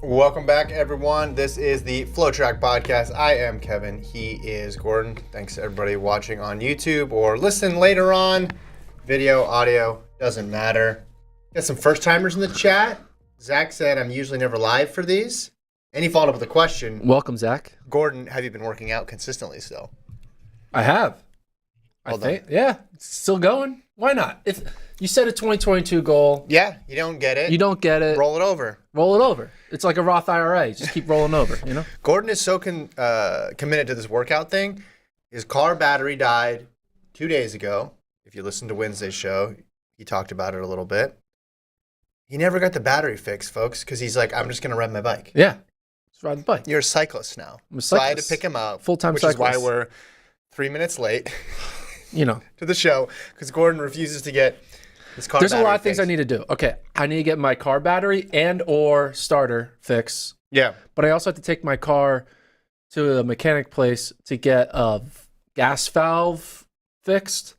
Welcome back, everyone. This is the FloTrack podcast. I am Kevin. He is Gordon. Thanks, everybody watching on YouTube or listen later on. Video, audio, doesn't matter. Got some first-timers in the chat. Zach said, I'm usually never live for these. And he followed up with a question. Welcome, Zach. Gordon, have you been working out consistently still? I have. Well I think, yeah, it's still going. Why not? If you set a 2022 goal, Yeah, you don't get it. you don't get it, Roll it over. roll it over. It's like a Roth IRA. Just keep rolling over, you know? Gordon is so committed to this workout thing. His car battery died 2 days ago. If you listened to Wednesday's show, he talked about it a little bit. He never got the battery fixed, folks, because he's like, I'm just going to ride my bike. Yeah. Just ride the bike. You're a cyclist now. I'm a So I had to cyclist. pick him up. Full-time Which is why cyclist. we're 3 minutes late You know, to the show, because Gordon refuses to get his car there's a battery lot of things I fixed. need to do. Okay, I need to get my car battery and or starter fixed. Yeah. But I also have to take my car to a mechanic place to get a gas valve fixed.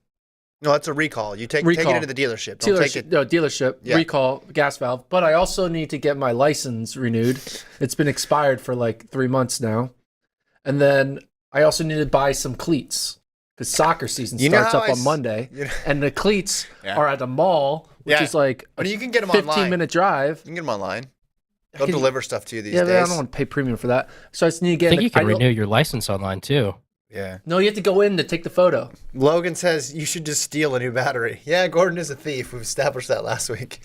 No, that's a recall. You take it Recall. to the dealership. Don't take it. Dealership, Yeah. recall, gas valve. But I also need to get my license renewed. It's been expired for like 3 months now. And then I also need to buy some cleats because soccer season You know starts how up I on s- Monday. you know- And the cleats Yeah. are at the mall, which Yeah. is like But you can get them 15 online. minute drive. You can get them online. They'll Can you- deliver stuff to you these Yeah, but I days. don't want to pay premium for that. So I just need to get I think in you the- can I don't- renew your license online too. Yeah. No, you have to go in to take the photo. Logan says you should just steal a new battery. Yeah, Gordon is a thief. We've established that last week.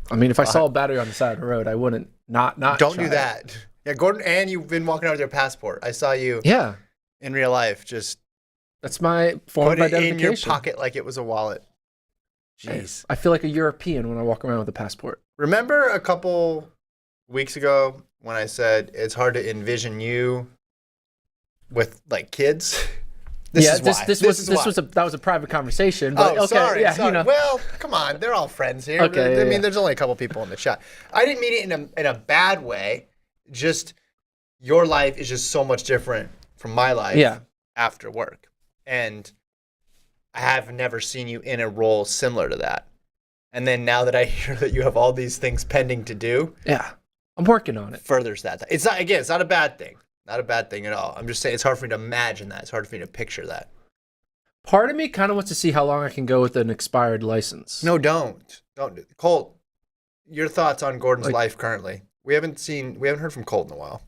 I mean, if I saw a battery on the side of the road, I wouldn't not Don't try do it. that. Yeah, Gordon, and you've been walking out with your passport. I saw you Yeah, in real life. Just that's my form put of it in your identification. pocket like it was a wallet. Jeez. I feel like a European when I walk around with a passport. Remember a couple weeks ago when I said it's hard to envision you with like kids? This was a private conversation. But Oh, okay, sorry. yeah, sorry. you know. Well, come on. They're all friends here. Okay, I yeah, mean, yeah. there's only a couple people in the chat. I didn't mean it in a bad way. Just your life is just so much different from my life Yeah. after work. And I have never seen you in a role similar to that. And then now that I hear that you have all these things pending to do, Yeah, I'm working on it. furthers that. It's not, again, it's not a bad thing. Not a bad thing at all. I'm just saying it's hard for me to imagine that. It's hard for me to picture that. Part of me kind of wants to see how long I can go with an expired license. No, don't. Colt, your thoughts on Gordon's Like- life currently? We haven't heard from Colt in a while.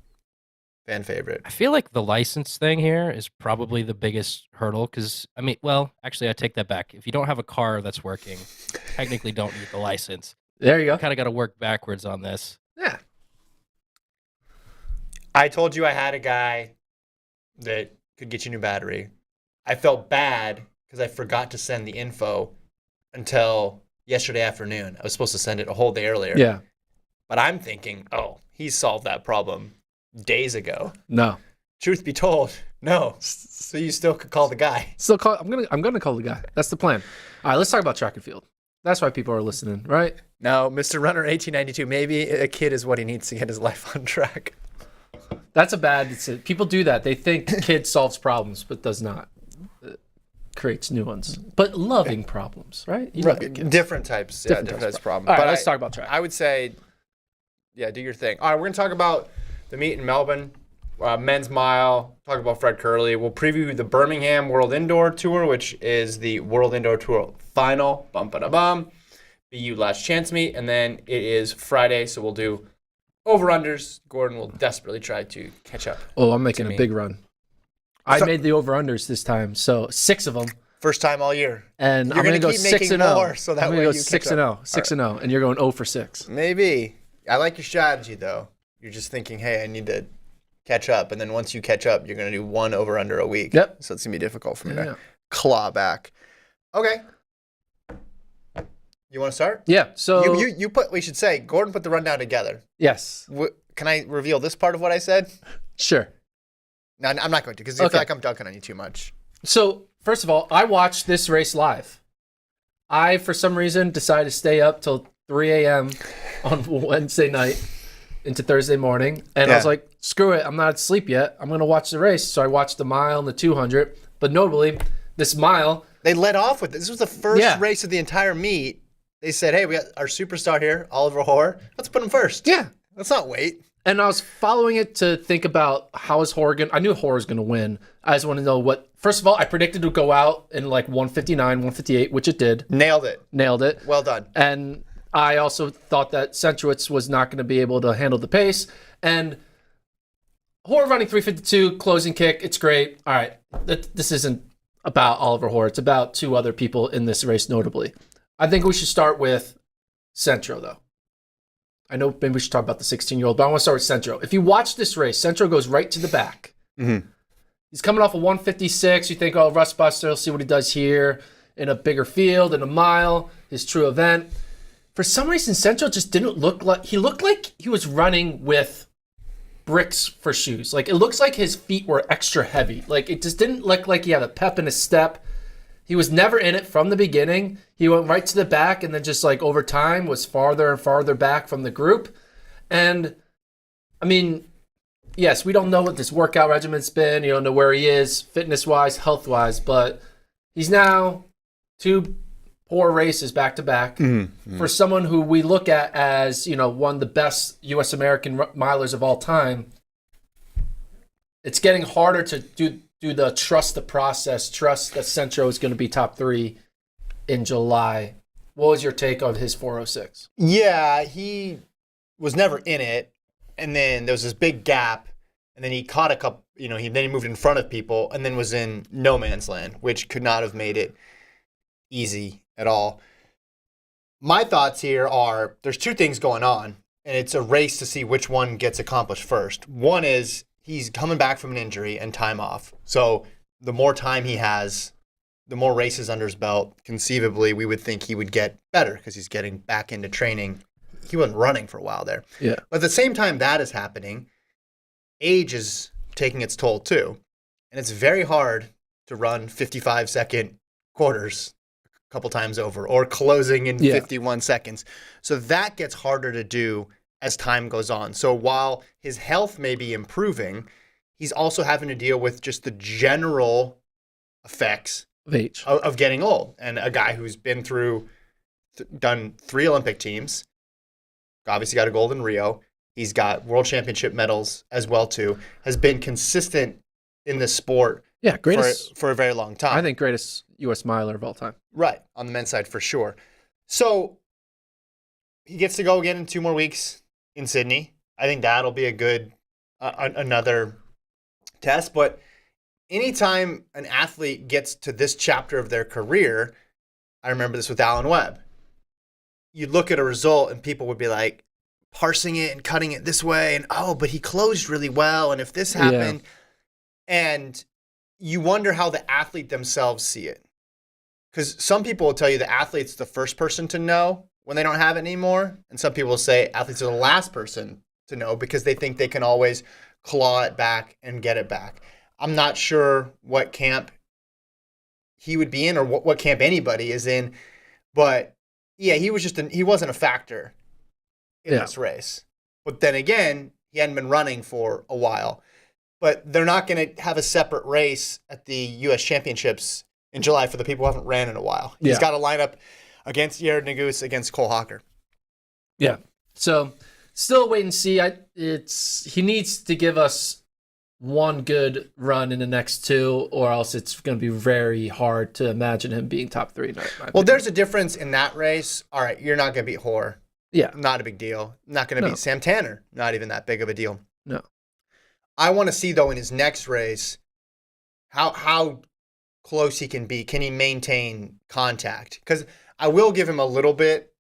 Fan favorite. I feel like the license thing here is probably the biggest hurdle because, I mean, well, actually, I take that back. If you don't have a car that's working, technically don't need the license. There you go. Kind of got to work backwards on this. Yeah. I told you I had a guy that could get you a new battery. I felt bad because I forgot to send the info until yesterday afternoon. I was supposed to send it a whole day earlier. Yeah. But I'm thinking, oh, he solved that problem days ago. No. Truth be told, no. So you still could call the guy. Still call. I'm gonna call the guy. That's the plan. All right. Let's talk about track and field. That's why people are listening, right? No, Mr. Runner 1892, maybe a kid is what he needs to get his life on track. That's a bad. People do that. They think kid solves problems, but does not. It creates new ones, but loving problems, right? You love your kids. Different types. Different Different types types of problems. All right, But let's talk about track. I would say, yeah, do your thing. All right, we're going to talk about the meet in Melbourne, men's mile, talk about Fred Kerley. We'll preview the Birmingham World Indoor Tour, which is the World Indoor Tour final. Bum-ba-da-bum. BU last chance meet. And then it is Friday, so we'll do over-unders. Gordon will desperately try to catch up. Oh, I'm making me. a big run. I So- made the over-unders this time, so 6 of them. First time all year. And You're I'm going to gonna go keep 6 making and 0. more, so that I'm way gonna go you 6 catch and up. 0. 6 and 0. And you're going 0 for 6. Maybe. I like your strategy, though. You're just thinking, hey, I need to catch up. And then once you catch up, you're going to do one over under a week. Yep. So it's going to be difficult for me Yeah. to claw back. Okay. You want to start? Yeah, so You put, we should say, Gordon put the rundown together. yes. Can I reveal this part of what I said? Sure. No, I'm not going to because I Okay. feel like I'm dunking on you too much. So, first of all, I watched this race live. I, for some reason, decided to stay up till 3 a.m. on Wednesday night into Thursday morning. And I was Yeah. like, screw it. I'm not asleep yet. I'm going to watch the race. So I watched the mile and the 200. But notably, this mile, They led off with this. This was the first Yeah. race of the entire meet. They said, hey, we got our superstar here, Oliver Hoare. Let's put him first. yeah. Let's not wait. And I was following it to think about how is Horgan. I knew Horror was going to win. I just want to know what. First of all, I predicted to go out in like 159, 158, which it did. Nailed it. Well done. And I also thought that Centrowitz was not going to be able to handle the pace. And Horror running 352, closing kick. It's great. All right. This isn't about Oliver Horror. It's about two other people in this race, notably. I think we should start with Centro, though. I know maybe we should talk about the 16-year-old, but I want to start with Centro. If you watch this race, Centro goes right to the back. Mm-hmm. He's coming off a 156. You think, oh, Rust Buster, let's see what he does here in a bigger field, in a mile, his true event. For some reason, Centro just didn't look like... He looked like he was running with bricks for shoes. Like, it looks like his feet were extra heavy. Like, it just didn't look like he had a pep in his step. He was never in it from the beginning. He went right to the back and then just like over time was farther and farther back from the group. And I mean, yes, we don't know what this workout regimen's been. You don't know where he is fitness-wise, health-wise, but he's now 2 poor races back-to-back. Mm-hmm. For someone who we look at as, you know, one of the best U.S. American milers of all time. It's getting harder to do the trust the process, trust that Centro is going to be top 3 in July. What was your take on his 406? Yeah, he was never in it, and then there was this big gap, and then he caught a couple, you know, then he moved in front of people, and then was in no man's land, which could not have made it easy at all. My thoughts here are there's 2 things going on, and it's a race to see which one gets accomplished first. One is he's coming back from an injury and time off. So the more time he has, the more races under his belt, conceivably, we would think he would get better because he's getting back into training. He wasn't running for a while there. Yeah. But at the same time that is happening, age is taking its toll too. And it's very hard to run 55-second quarters a couple times over or closing in 51 seconds. So that gets harder to do as time goes on. So while his health may be improving, he's also having to deal with just the general effects of age, of getting old. And a guy who's been through, done 3 Olympic teams, obviously got a gold in Rio. He's got world championship medals as well too, has been consistent in this sport for a very long time. I think greatest U.S. miler of all time. Right, on the men's side for sure. So he gets to go again in 2 more weeks in Sydney. I think that'll be a good another test. But anytime an athlete gets to this chapter of their career, I remember this with Alan Webb. You look at a result and people would be like parsing it and cutting it this way and but he closed really well and if this happened, and you wonder how the athlete themselves see it. Because some people will tell you the athlete's the first person to know when they don't have it anymore. And some people will say athletes are the last person to know because they think they can always claw it back and get it back. I'm not sure what camp he would be in or what camp anybody is in. But yeah, he wasn't a factor in this race. But then again, he hadn't been running for a while. But they're not going to have a separate race at the U.S. Championships in July for the people who haven't ran in a while. He's got to line up against Jared Nagus, against Cole Hawker. Yeah. So still wait and see. He needs to give us one good run in the next 2, or else it's going to be very hard to imagine him being top 3. Well, there's a difference in that race. All right, you're not going to beat Hoare. Yeah. Not a big deal. Not going to beat Sam Tanner. Not even that big of a deal. No. I want to see, though, in his next race, how close he can be. Can he maintain contact? Because I will give him a little bit.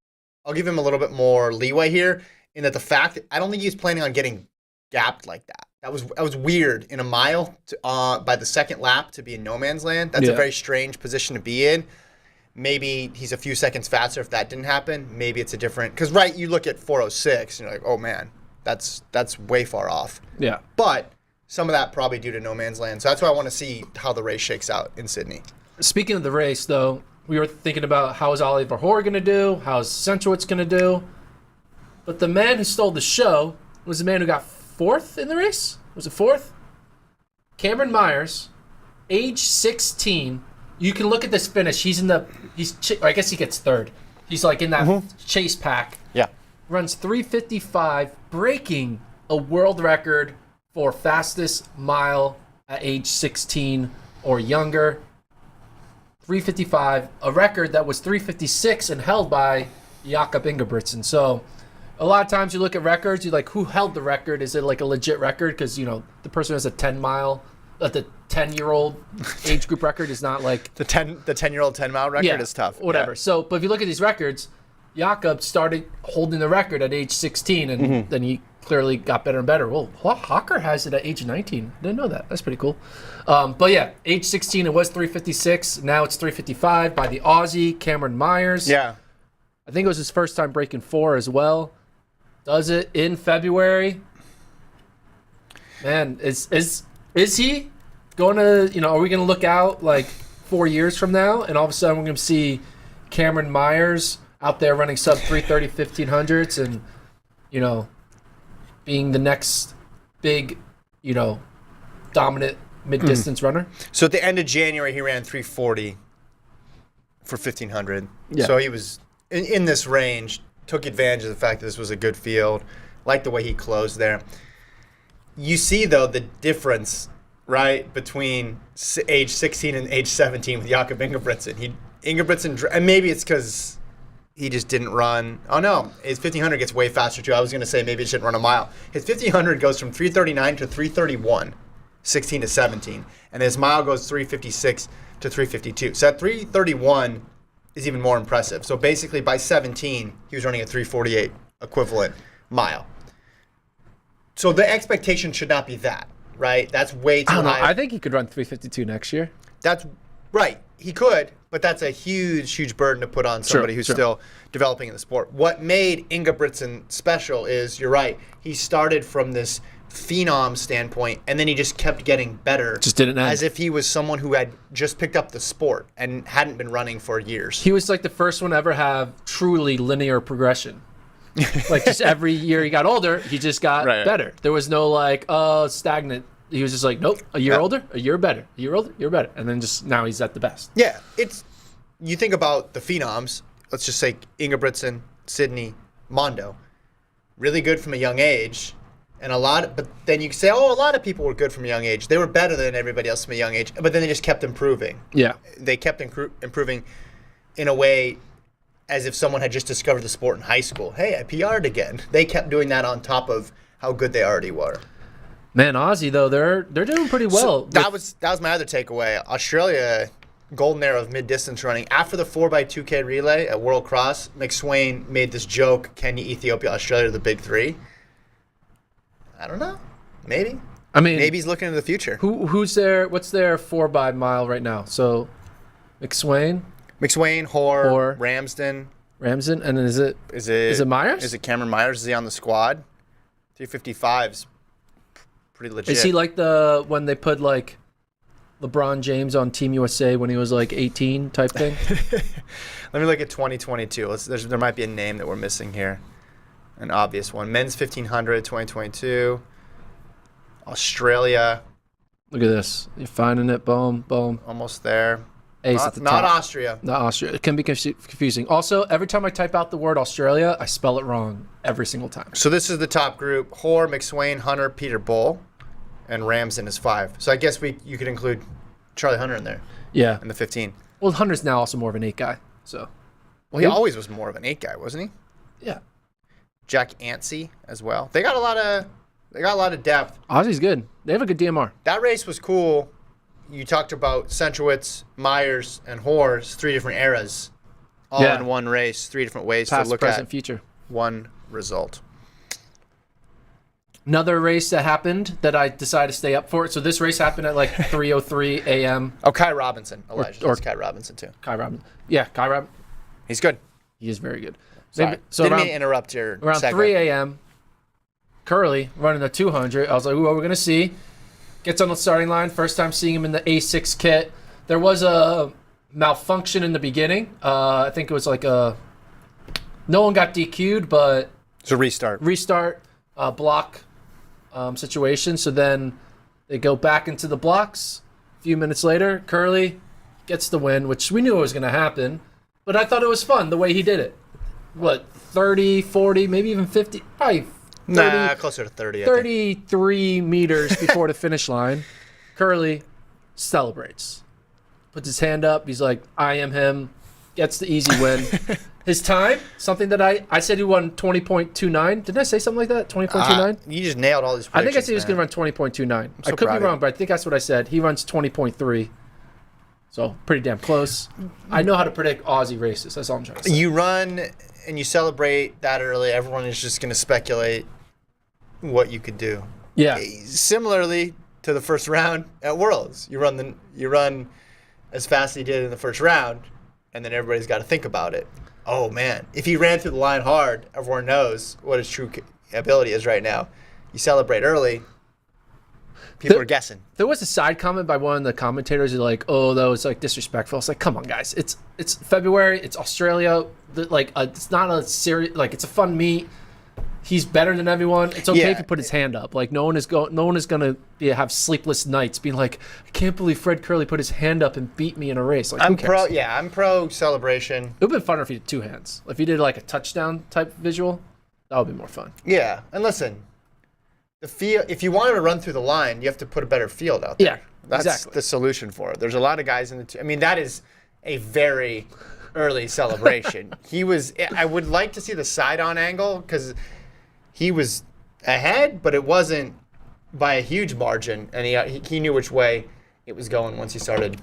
I'll give him a little bit more leeway here in that the fact that I don't think he's planning on getting gapped like that. That was weird in a mile by the second lap to be in no man's land. That's a very strange position to be in. Maybe he's a few seconds faster if that didn't happen. Maybe it's a different because you look at 406 and you're like, oh man, that's way far off. Yeah. But some of that probably due to no man's land. So that's why I want to see how the race shakes out in Sydney. Speaking of the race, though, we were thinking about how is Oliver Hoare going to do? How's Centrowitz going to do? But the man who stole the show was the man who got 4th in the race. Was it 4th? Cameron Myers, age 16. You can look at this finish. I guess he gets 3rd. He's like in that chase pack. Yeah. Runs 3:55, breaking a world record for fastest mile at age 16 or younger. 3:55, a record that was 3:56 and held by Jakob Ingebrigtsen. So a lot of times you look at records, you're like, who held the record? Is it like a legit record? Because, you know, the person who has a 10-mile, the 10-year-old age group record is not like... The 10-year-old 10-mile record is tough. Whatever. Yeah. So, but if you look at these records, Jakob started holding the record at age 16, and then he clearly got better and better. Well, Hawker has it at age 19. Didn't know that. That's pretty cool. But yeah, age 16, it was 3:56. Now it's 3:55 by the Aussie, Cameron Myers. Yeah. I think it was his first time breaking 4 as well. Does it in February. Man, is he going to, you know, are we going to look out like 4 years from now and all of a sudden we're going to see Cameron Myers out there running sub 3:30 1500s and, you know, being the next big, you know, dominant mid-distance runner? So at the end of January, he ran 3:40 for 1500. Yeah. So he was in this range, took advantage of the fact that this was a good field, liked the way he closed there. You see, though, the difference, right, between age 16 and age 17 with Jakob Ingebrigtsen. Ingebrigtsen, and maybe it's because he just didn't run. Oh, no, his 1500 gets way faster, too. I was going to say maybe he shouldn't run a mile. His 1500 goes from 3:39 to 3:31, 16 to 17. And his mile goes 3:56 to 3:52. So at 3:31 is even more impressive. So basically by 17, he was running a 3:48 equivalent mile. So the expectation should not be that, right? That's way too high. I think he could run 3:52 next year. That's right. He could, but that's a huge, huge burden to put on somebody who's still developing in the sport. What made Ingebrigtsen special is, you're right, he started from this phenom standpoint, and then he just kept getting better. Just didn't end. As if he was someone who had just picked up the sport and hadn't been running for years. He was like the first one to ever have truly linear progression. Like just every year he got older, he just got better. There was no like, stagnant. He was just like, nope, a year older, a year better, a year older, a year better. And then just now he's at the best. Yeah, you think about the phenoms, let's just say Ingebrigtsen, Sydney, Mondo, really good from a young age. And but then you can say, a lot of people were good from a young age. They were better than everybody else from a young age, but then they just kept improving. Yeah. They kept improving in a way as if someone had just discovered the sport in high school. Hey, I PR'd again. They kept doing that on top of how good they already were. Man, Aussie, though, they're doing pretty well. So that was my other takeaway. Australia, golden era of mid-distance running. After the 4x2K relay at World Cross, McSwain made this joke, Kenya, Ethiopia, Australia are the big three. I don't know. Maybe. I mean, maybe he's looking into the future. Who's there? What's their 4x mile right now? So, McSwain, Hoare, Ramsden, and then is it Myers? Is it Cameron Myers? Is he on the squad? 355's pretty legit. Is he like when they put like LeBron James on Team USA when he was like 18 type thing? Let me look at 2022. There might be a name that we're missing here. An obvious one. Men's 1500, 2022. Australia. Look at this. You're finding it. Boom, boom. Almost there. Ace at the top. Not Austria. Not Austria. It can be confusing. Also, every time I type out the word Australia, I spell it wrong every single time. So this is the top group. Hoare, McSwain, Hunter, Peter Bull, and Ramsden is 5. So I guess you could include Charlie Hunter in there. Yeah. In the 15. Well, Hunter's now also more of an 8 guy. So. Well, he always was more of an 8 guy, wasn't he? Yeah. Jack Antsey as well. They got a lot of depth. Aussie's good. They have a good DMR. That race was cool. You talked about Centrowitz, Myers, and Hoare's 3 different eras, all in one race. 3 different ways Past, to look present, at future. One result. Another race that happened that I decided to stay up for. So this race happened at like 3:03 a.m. Oh, Kai Robinson, Elijah. Or Kai Robinson too. Kai Robinson. Yeah, Kai Robinson. He's good. He is very good. Sorry. So Didn't mean to interrupt your around segment. 3 a.m., Kerley running a 200. I was like, ooh, what are we going to see? Gets on the starting line. First time seeing him in the A6 kit. There was a malfunction in the beginning. I think it was like no one got DQ'd, but it's a restart block situation. So then they go back into the blocks. A few minutes later, Kerley gets the win, which we knew it was going to happen. But I thought it was fun the way he did it. What, 30, 40, maybe even 50? Probably closer to 30. I think. 33 meters before the finish line. Kerley celebrates, puts his hand up. He's like, I am him. Gets the easy win. His time, something that I said he won 20.29. Didn't I say something like that? 20.29? You just nailed all these predictions. I think I said he was going to run 20.29. I could be wrong, but I think that's what I said. He runs 20.3. So pretty damn close. I know how to predict Aussie races. That's all I'm trying to say. You run and you celebrate that early. Everyone is just going to speculate what you could do. Yeah. Similarly to the first round at Worlds, you run as fast as he did in the first round, and then everybody's got to think about it. Oh man, if he ran through the line hard, everyone knows what his true ability is right now. You celebrate early, people are guessing. There was a side comment by one of the commentators who's like, "Oh, that was like disrespectful." It's like, come on, guys, it's February, it's Australia, it's not a serious, like, it's a fun meet. He's better than everyone. It's okay if he put his hand up. Like, no one is gonna have sleepless nights being like, I can't believe Fred Kerley put his hand up and beat me in a race. Like, I'm pro celebration. It would have been funner if he did two hands. If he did like a touchdown type visual, that would be more fun. Yeah, and listen, if you want him to run through the line, you have to put a better field out there. Yeah, that's exactly the solution for it. There's a lot of guys in the. I mean, that is a very early celebration. I would like to see the side-on angle because he was ahead, but it wasn't by a huge margin, and he knew which way it was going once he started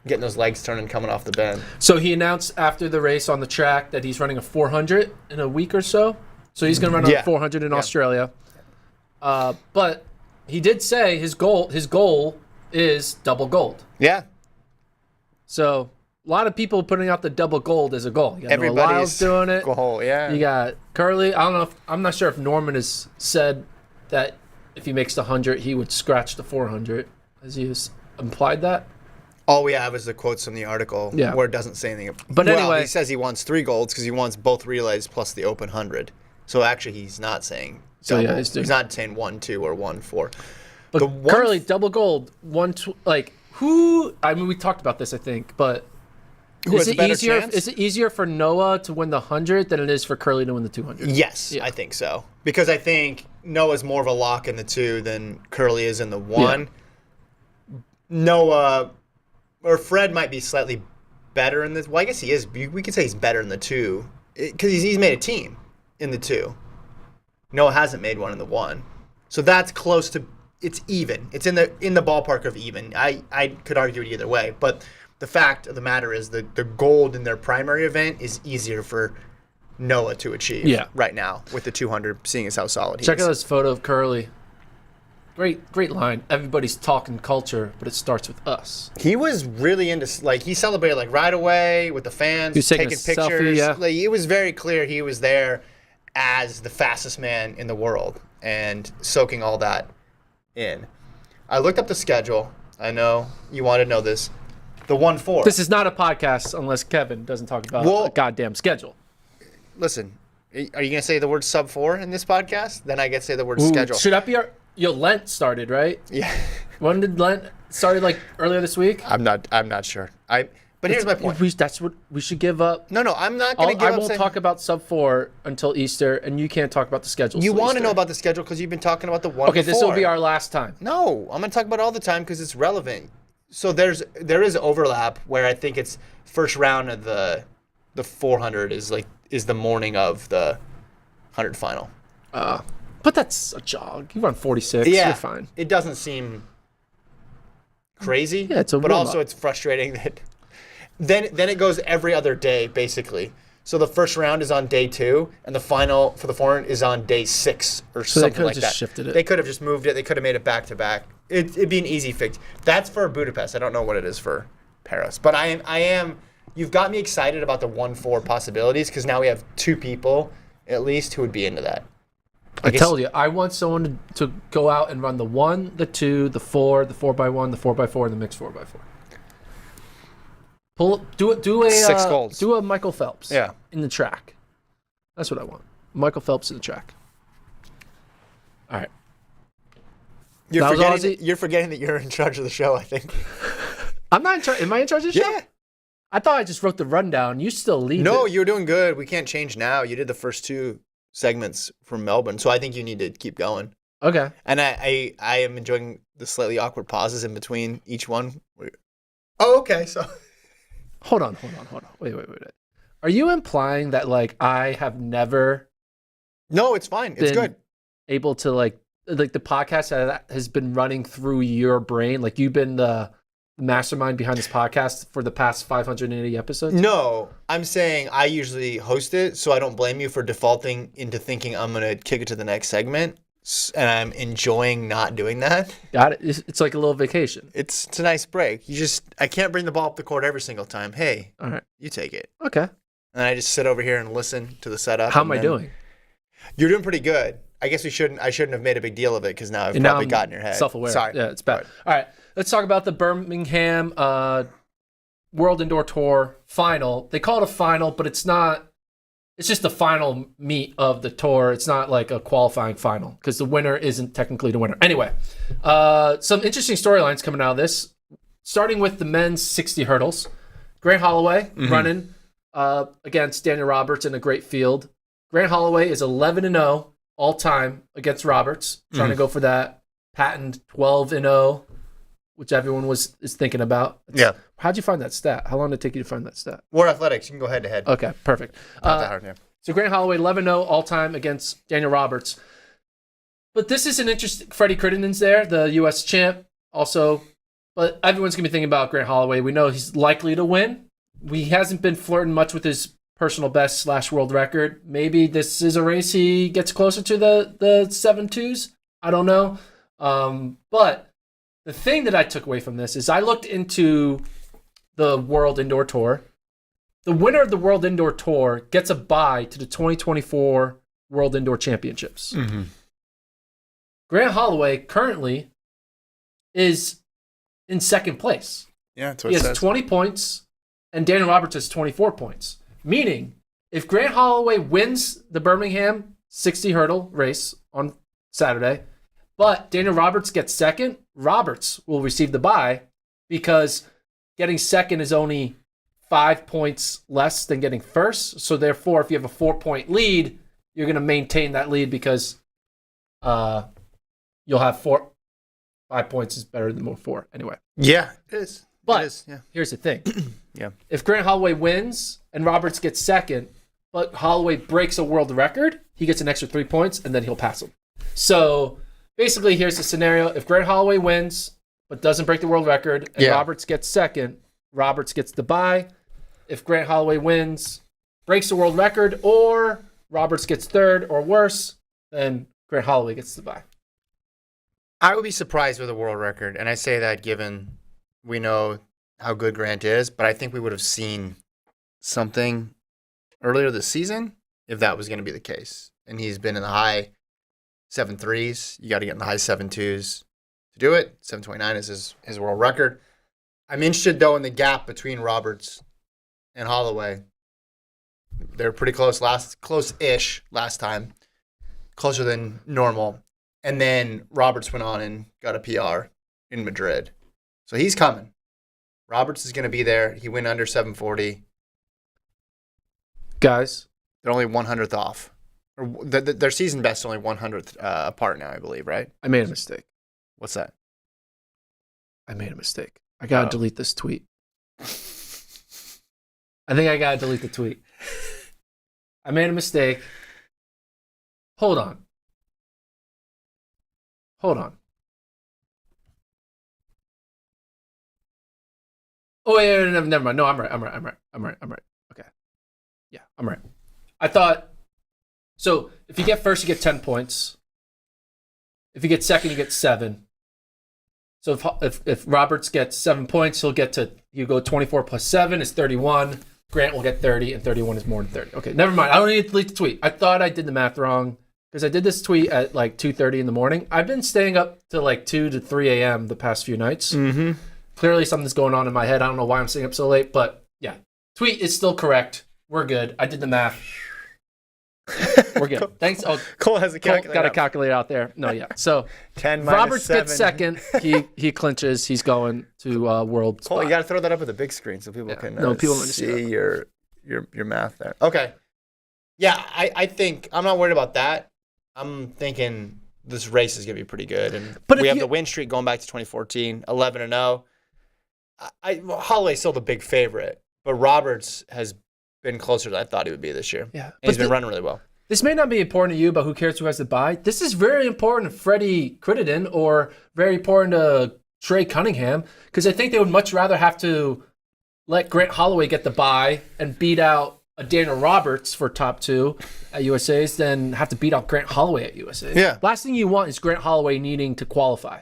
getting those legs turning coming off the bend. So he announced after the race on the track that he's running a 400 in a week or so. So he's going to run a 400 in Australia. But he did say his goal is double gold. Yeah. So a lot of people putting out the double gold as a goal. You got Noah Everybody's Lyles doing it. Goal, yeah. You got Kerley. I'm not sure if Norman has said that if he makes the 100, he would scratch the 400. Has he implied that? All we have is the quotes from the article where it doesn't say anything. But anyway, he says he wants 3 golds because he wants both relays plus the open 100. So actually, he's not saying double. So he's not saying 1-2 or 1-4. But Kerley, double gold, who? I mean, we talked about this, I think, but. Is it easier for Noah to win the 100 than it is for Kerley to win the 200? Yes, I think so. Because I think Noah's more of a lock in the 2 than Kerley is in the 1. Yeah. Noah or Fred might be slightly better in this. Well, I guess he is. We could say he's better in the 2 because he's made a team in the 2. Noah hasn't made one in the 1. So that's close to it's even. It's in the ballpark of even. I could argue it either way, but the fact of the matter is the gold in their primary event is easier for Noah to achieve right now with the 200, seeing as how solid he is. Check out this photo of Kerley. Great line. Everybody's talking culture, but it starts with us. He was really into, he celebrated right away with the fans, he was taking pictures. Selfie, yeah. It was very clear he was there as the fastest man in the world and soaking all that in. I looked up the schedule. I know you want to know this. The 1-4. This is not a podcast unless Kevin doesn't talk about a goddamn schedule. Listen, are you going to say the word sub-4 in this podcast? Then I get to say the word schedule. Should that be Lent started, right? Yeah. When did Lent started, earlier this week? I'm not sure. But here's my point. That's what we should give up. No, I'm not going to give up. I won't talk about sub-4 until Easter, and you can't talk about the schedule. You want to know about the schedule because you've been talking about the 1-4. Okay, this will be our last time. No, I'm going to talk about it all the time because it's relevant. So there is overlap where I think it's first round of the 400 is the morning of the 100 final. But that's a jog. You run 46. Yeah, you're fine. It doesn't seem crazy. Yeah, but also it's frustrating that then it goes every other day basically. So the first round is on day 2, and the final for the 400 is on day 6 or something like that. So they could have just shifted it. They could have just moved it. They could have made it back to back. It'd be an easy fix. That's for Budapest. I don't know what it is for Paris. But I am. You've got me excited about the 1-4 possibilities because now we have 2 people at least who would be into that. I told you, I want someone to go out and run the 1, the 2, the 4, the 4x1, the 4x4, and the mixed 4x4. Do a 6 golds. Do a Michael Phelps. Yeah. In the track. That's what I want. Michael Phelps in the track. All right. You're forgetting that you're in charge of the show, I think. I'm not in charge. Am I in charge of the show? Yeah. I thought I just wrote the rundown. You still lead. No, you're doing good. We can't change now. You did the first 2 segments from Melbourne, so I think you need to keep going. Okay. And I am enjoying the slightly awkward pauses in between each one. Oh, okay. So Hold on. Wait. Are you implying that like I have never no, it's fine. It's been good. able to like the podcast that has been running through your brain? Like you've been the mastermind behind this podcast for the past 580 episodes? No, I'm saying I usually host it, so I don't blame you for defaulting into thinking I'm going to kick it to the next segment, and I'm enjoying not doing that. Got it. It's like a little vacation. It's a nice break. I can't bring the ball up the court every single time. Hey, All right. you take it. Okay. And I just sit over here and listen to the setup. How am I doing? You're doing pretty good. I guess I shouldn't have made a big deal of it because now I've And now probably I'm got in your head. Self-aware. Sorry. Yeah, it's bad. All right. Let's talk about the Birmingham World Indoor Tour final. They call it a final, but it's not. It's just the final meet of the tour. It's not like a qualifying final because the winner isn't technically the winner. Anyway, some interesting storylines coming out of this. Starting with the men's 60 hurdles. Grant Holloway running against Daniel Roberts in a great field. Grant Holloway is 11-0 all time against Roberts, trying to go for that patent 12-0, which everyone is thinking about. Yeah. How'd you find that stat? How long did it take you to find that stat? War Athletics. You can go head to head. Okay, perfect. Not that hard, yeah. So Grant Holloway 11-0 all time against Daniel Roberts. But this is an interesting. Freddie Crittenden's there, the U.S. champ, also. But everyone's gonna be thinking about Grant Holloway. We know he's likely to win. He hasn't been flirting much with his personal best / world record. Maybe this is a race he gets closer to the 7.2s. I don't know. But the thing that I took away from this is I looked into the World Indoor Tour. The winner of the World Indoor Tour gets a bye to the 2024 World Indoor Championships. Mm-hmm. Grant Holloway currently is in second place. Yeah, that's what He it has says. 20 points, and Daniel Roberts has 24 points. Meaning, if Grant Holloway wins the Birmingham 60 hurdle race on Saturday, but Daniel Roberts gets second, Roberts will receive the bye because getting second is only 5 points less than getting first. So therefore, if you have a 4-point lead, you're going to maintain that lead because you'll have 5 points is better than 4. Anyway. Yeah, it is. But It is, yeah. here's the thing. Yeah. If Grant Holloway wins and Roberts gets second, but Holloway breaks a world record, he gets an extra 3 points, and then he'll pass him. So basically, here's the scenario. If Grant Holloway wins, but doesn't break the world record, and Roberts gets second, Roberts gets the bye. If Grant Holloway wins, breaks the world record, or Roberts gets third or worse, then Grant Holloway gets the bye. I would be surprised with a world record, and I say that given we know how good Grant is, but I think we would have seen something earlier this season if that was going to be the case. And he's been in the high 7.3s. You got to get in the high 7.2s to do it. 7.29 is his world record. I'm interested, though, in the gap between Roberts and Holloway. They're pretty close-ish last time, closer than normal. And then Roberts went on and got a PR in Madrid. So he's coming. Roberts is going to be there. He went under 740. Guys. They're only 100th off. Their season best is only 100th apart now, I believe, right? I made a mistake. What's that? I made a mistake. I got to delete this tweet. I think I got to delete the tweet. I made a mistake. Hold on. Oh, wait, never mind. No, I'm right. Okay. Yeah, I'm right. I thought, so if you get first, you get 10 points. If you get second, you get 7. So if Roberts gets 7 points, you go 24 plus 7 is 31. Grant will get 30, and 31 is more than 30. Okay, never mind. I don't need to delete the tweet. I thought I did the math wrong because I did this tweet at like 2:30 in the morning. I've been staying up to like 2 to 3 a.m. the past few nights. Mm-hmm. Clearly something's going on in my head. I don't know why I'm staying up so late, but yeah. Tweet is still correct. We're good. I did the math. We're good. Thanks. Oh, Cole has a calculator. Got a calculator out there. No, yeah. So 10 minus Roberts 7. gets second. He clinches. He's going to world Cole, spot. you got to throw that up at the big screen so people can people don't see your math there. Okay. Yeah, I think I'm not worried about that. I'm thinking this race is going to be pretty good. And But we if have you- the win streak going back to 2014, 11-0. Holloway's still the big favorite, but Roberts has been closer than I thought he would be this year. Yeah. And he's But been running really well. This may not be important to you, but who cares who has the bye? This is very important to Freddie Crittenden or very important to Trey Cunningham because I think they would much rather have to let Grant Holloway get the bye and beat out a Daniel Roberts for top 2 at USA's than have to beat out Grant Holloway at USA's. Yeah. Last thing you want is Grant Holloway needing to qualify.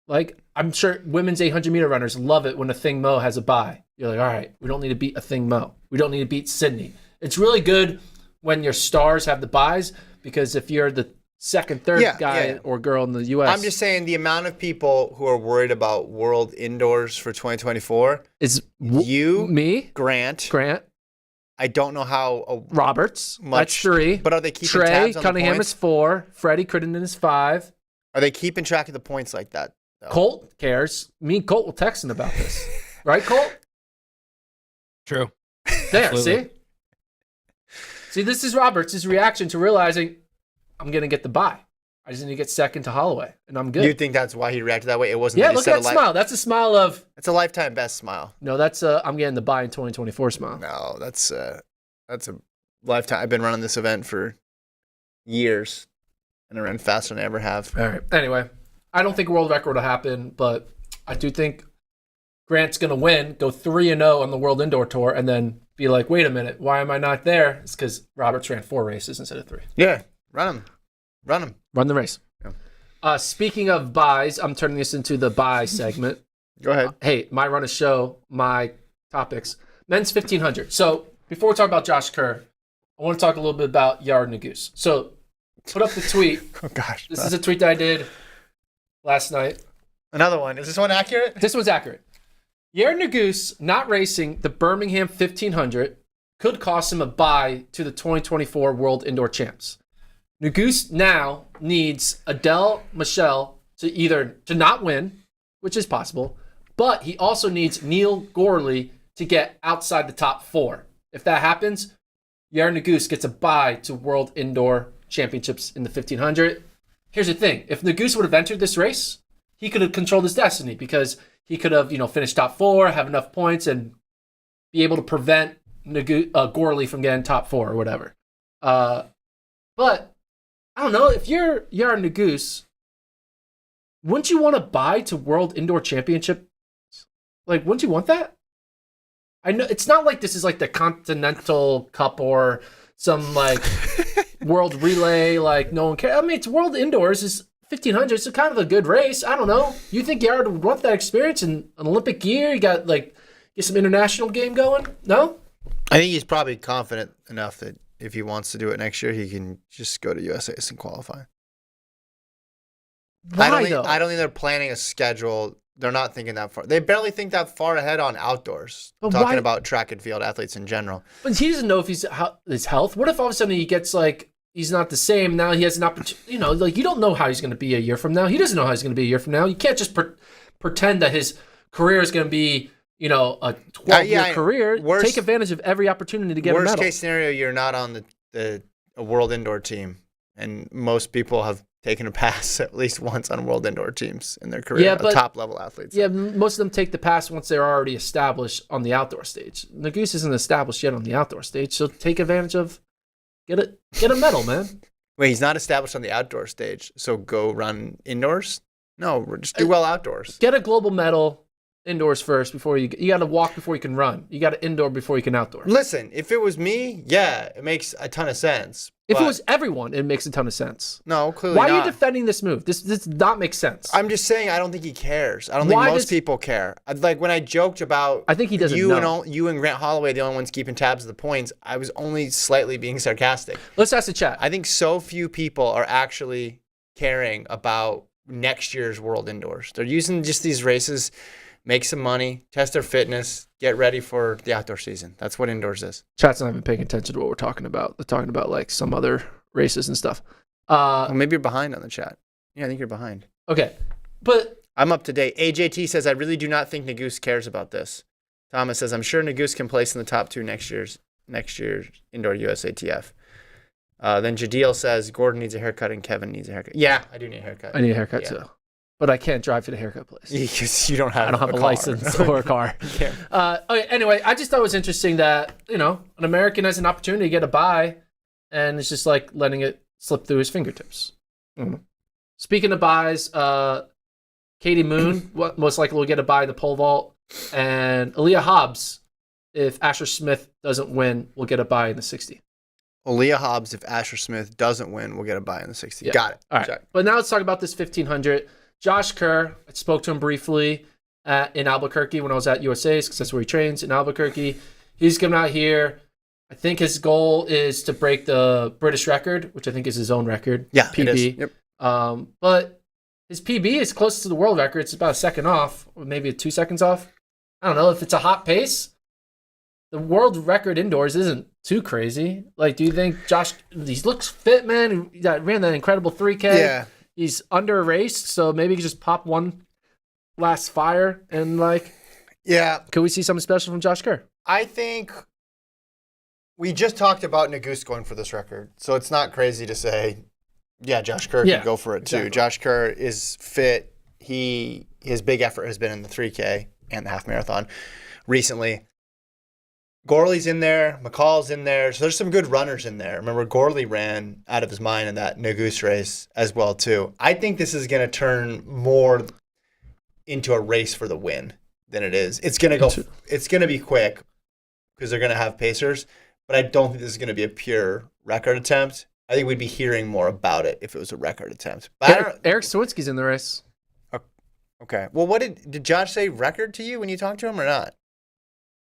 Like, I'm sure women's 800-meter runners love it when a Thing Mo has a bye. You're like, all right, we don't need to beat a Thing Mo. We don't need to beat Sydney. It's really good when your stars have the buys because if you're the second, third guy or girl in the U.S. I'm just saying the amount of people who are worried about World Indoors for 2024 is you, me, Grant. I don't know how Roberts. much. That's 3. But are they keeping Trey tabs on Cunningham the points? is 4. Freddie Crittenden is 5. Are they keeping track of the points like that? Though? Colt cares. Me and Colt will text him about this. Right, Colt? True. There, Absolutely. See, this is Roberts' reaction to realizing I'm going to get the bye. I just need to get second to Holloway, and I'm good. You think that's why he reacted that way? It wasn't. Yeah, that he look said at that smile. That's a smile of... It's a lifetime best smile. No, that's I'm getting the bye in 2024 smile. No, that's a lifetime. I've been running this event for years, and I ran faster than I ever have. All right. Anyway, I don't think world record will happen, but I do think Grant's going to win, go 3-0 on the World Indoor Tour, and then be like, wait a minute, why am I not there? It's because Roberts ran 4 races instead of 3. Yeah, run him. Run the race. Yeah. Speaking of buys, I'm turning this into the buy segment. Go ahead. Hey, my run a show, my topics. Men's 1500. So before we talk about Josh Kerr, I want to talk a little bit about Yared Nuguse. So put up the tweet. Oh gosh, This is a tweet that I did last night. another one. Is this one accurate? This one's accurate. Yared Nuguse not racing the Birmingham 1500 could cost him a bye to the 2024 World Indoor Champs. Nuguse now needs Adele Michelle to not win, which is possible, but he also needs Neil Gorley to get outside the top 4. If that happens, Yared Nuguse gets a bye to World Indoor Championships in the 1500. Here's the thing. If Nuguse would have entered this race, he could have controlled his destiny because he could have, finished top 4, have enough points, and be able to prevent Gorley from getting top 4 or whatever. But I don't know. If you're Yared Nuguse, wouldn't you want to buy to World Indoor Championship? Like, wouldn't you want that? I know it's not like this is like the Continental Cup or some like World Relay. Like no one cares. I mean, it's World Indoors. It's 1500. It's kind of a good race. I don't know. You think Yared would want that experience in an Olympic year? You got like get some international game going? No. I think he's probably confident enough that if he wants to do it next year, he can just go to USA's and qualify. Why I though? don't think they're planning a schedule. They're not thinking that far. They barely think that far ahead on outdoors. But talking why- about track and field athletes in general. But he doesn't know if his health. What if all of a sudden he gets like he's not the same now? He has an opportunity. Like you don't know how he's going to be a year from now. He doesn't know how he's going to be a year from now. You can't just pretend that his career is going to be a 12-year career. Take advantage of every opportunity to get a medal. Worst case scenario, you're not on a world indoor team, and most people have taken a pass at least once on world indoor teams in their career. Yeah, but top level athletes. Yeah, most of them take the pass once they're already established on the outdoor stage. Nuguse isn't established yet on the outdoor stage, so take advantage of get a medal, man. Wait, he's not established on the outdoor stage, so go run indoors? No, just do well outdoors. Get a global medal indoors first before you got to walk before you can run. You got to indoor before you can outdoor. Listen, if it was me, yeah, it makes a ton of sense. If it but- was everyone, it makes a ton of sense. no, clearly Why not. are you defending this move? This does not make sense. I'm just saying I don't think he cares. I don't think Why most does- people care. Like when I joked about I think he doesn't you know. you and Grant Holloway the only ones keeping tabs of the points, I was only slightly being sarcastic. Let's ask the chat. I think so few people are actually caring about next year's World Indoors. They're using just these races, make some money, test their fitness, get ready for the outdoor season. That's what indoors is. Chat's not even paying attention to what we're talking about. They're talking about like some other races and stuff. Well, maybe you're behind on the chat. Yeah, I think you're behind. Okay, but I'm up to date. AJT says, I really do not think Nuguse cares about this. Thomas says, I'm sure Nuguse can place in the top 2 next next year's Indoor USATF. Then Jadil says Gordon needs a haircut and Kevin needs a haircut. Yeah, I do need a haircut. I need a haircut too, but I can't drive to the haircut place. Because you don't have. I don't have a car. license or a car. Okay, anyway, I just thought it was interesting that an American has an opportunity to get a bye, and it's just like letting it slip through his fingertips. Mm-hmm. Speaking of buys, Katie Moon most likely will get a bye in the pole vault, and Aaliyah Hobbs, if Asher Smith doesn't win, will get a bye in the 60. Aaliyah Hobbs, if Asher Smith doesn't win, will get a bye in the 60. Yeah. Got it. All right. Check. But now let's talk about this 1500. Josh Kerr, I spoke to him briefly in Albuquerque when I was at USA's because that's where he trains, in Albuquerque. He's coming out here. I think his goal is to break the British record, which I think is his own record. Yeah, PB. it is. Yep. But his PB is close to the world record. It's about a second off, or maybe 2 seconds off. I don't know. If it's a hot pace, the world record indoors isn't too crazy. Like, do you think Josh, he looks fit, man. He ran that incredible 3K. Yeah. He's under raced, so maybe he can just pop one last fire and Yeah. Could we see something special from Josh Kerr? I think we just talked about Nagus going for this record, so it's not crazy to say, yeah, Josh Kerr can go for it too. Exactly. Josh Kerr is fit. His big effort has been in the 3K and the half marathon recently. Gorley's in there, McCall's in there, so there's some good runners in there. Remember, Gorley ran out of his mind in that Nagus race as well too. I think this is going to turn more into a race for the win than it is. It's going to be quick because they're going to have pacers, but I don't think this is going to be a pure record attempt. I think we'd be hearing more about it if it was a record attempt. But Eric Sawicki's in the race. Okay. Well, what did Josh say record to you when you talked to him or not?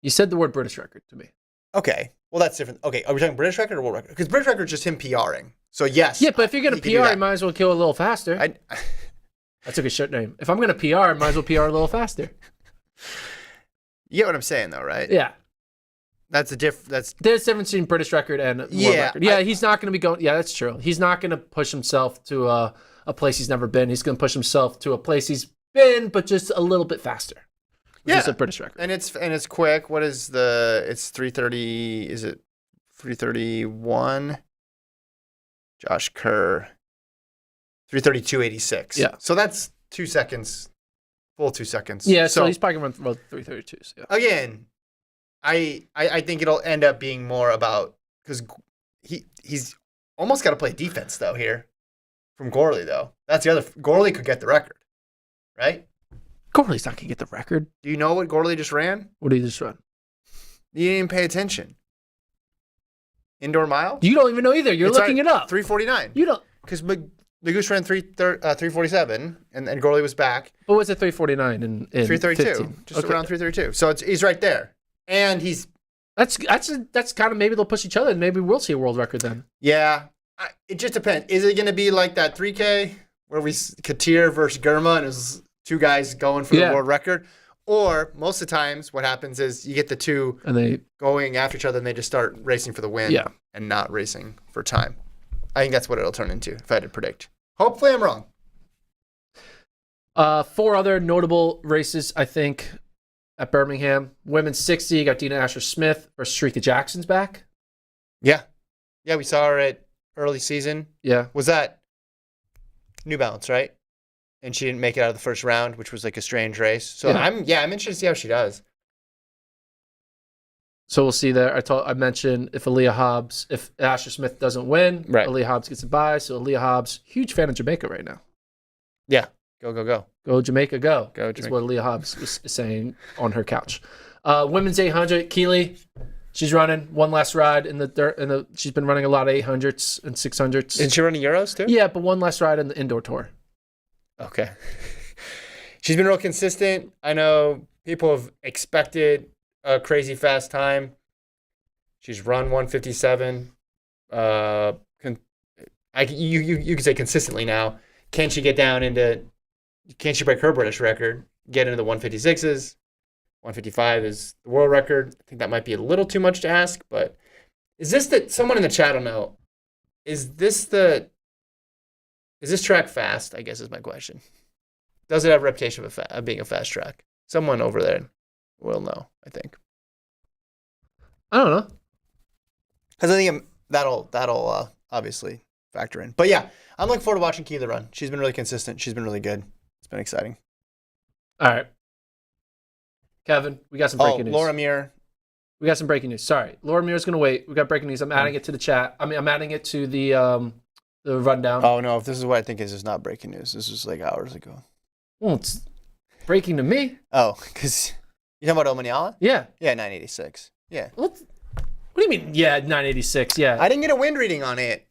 You said the word British record to me. Okay. Well, that's different. Okay. Are we talking British record or world record? Because British record is just him PRing. So, yes. Yeah, but if you're going to PR, you might as well kill a little faster. I took a shit name. If I'm going to PR, I might as well PR a little faster. You get what I'm saying, though, right? Yeah. There's a difference between British record and world record. Yeah, he's not going to be going. Yeah, that's true. He's not going to push himself to a place he's never been. He's going to push himself to a place he's been, but just a little bit faster. Yeah, it's a British record, and it's quick. What is it's 3:30? Is it 3:31? Josh Kerr, 3:32.86. Yeah, so that's 2 seconds, full 2 seconds. Yeah, so he's probably going to run about 3:32s. Yeah. Again, I think it'll end up being more about because he's almost got to play defense though here from Gorley though. That's the other. Gorley could get the record, right? Gorley's not going to get the record. Do you know what Gorley just ran? What did he just run? You didn't even pay attention. Indoor mile? You don't even know either. You're looking it up. 3:49. You don't. Because Nagus ran 3:47, and Gorley was back. What was it? 3:49 in 3:32. 15? Just around 3:32. So he's right there, and he's. That's kind of maybe they'll push each other, and maybe we'll see a world record then. Yeah, it just depends. Is it going to be like that 3K where Katir versus Germa, and it was two guys going for the world record? Or most of the times what happens is you get the two and they going after each other and they just start racing for the win and not racing for time. I think that's what it'll turn into if I had to predict. Hopefully I'm wrong. 4 other notable races, I think, at Birmingham. Women's 60, you got Dina Asher-Smith versus Shrika Jackson's back. Yeah. Yeah, we saw her at early season. Yeah. Was that New Balance, right? And she didn't make it out of the first round, which was like a strange race. So I'm interested to see how she does. So we'll see there. I mentioned if Asher Smith doesn't win, Aaliyah Hobbs gets a bye. So Aaliyah Hobbs, huge fan of Jamaica right now. Yeah. Go. Go Jamaica, go. Go Jamaica. Is what Aaliyah Hobbs was saying on her couch. Women's 800, Kerley. She's running one last ride in the dirt. She's been running a lot of 800s and 600s. Isn't she running Euros too? Yeah, but one last ride in the indoor tour. Okay. She's been real consistent. I know people have expected a crazy fast time. She's run 157. You can say consistently now. Can she break her British record? Get into the 156s. 155 is the world record. I think that might be a little too much to ask, but is this someone in the chat will know? Is this track fast? I guess is my question. Does it have a reputation of being a fast track? Someone over there will know, I think. I don't know. Because I think that'll obviously factor in. But yeah, I'm looking forward to watching Keela run. She's been really consistent. She's been really good. It's been exciting. All right. Kevin, we got some breaking news. Laura Muir. We got some breaking news. Sorry. Laura Muir's going to wait. We got breaking news. I'm adding it to the chat. I'm adding it to the rundown. Oh, no. If this is what I think is not breaking news. This was like hours ago. Well, it's breaking to me. Oh, because you talking about Omanyala? Yeah. Yeah, 986. Yeah. What do you mean? Yeah, 986. Yeah. I didn't get a wind reading on it.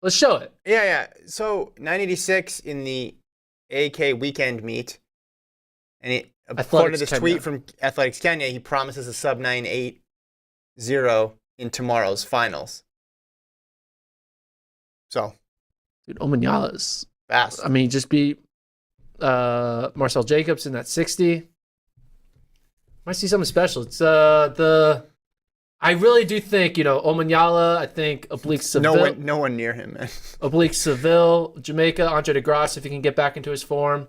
Let's show it. Yeah. So 986 in the AK weekend meet. And according to this tweet from Athletics Kenya, he promises a sub 980 in tomorrow's finals. So. Dude, Omanyala is fast. I mean, just beat Marcel Jacobs in that 60. Might see something special. It's I really do think, Omanyala, I think Oblique Seville. No one near him, man. Oblique Seville, Jamaica, Andre DeGrasse, if he can get back into his form.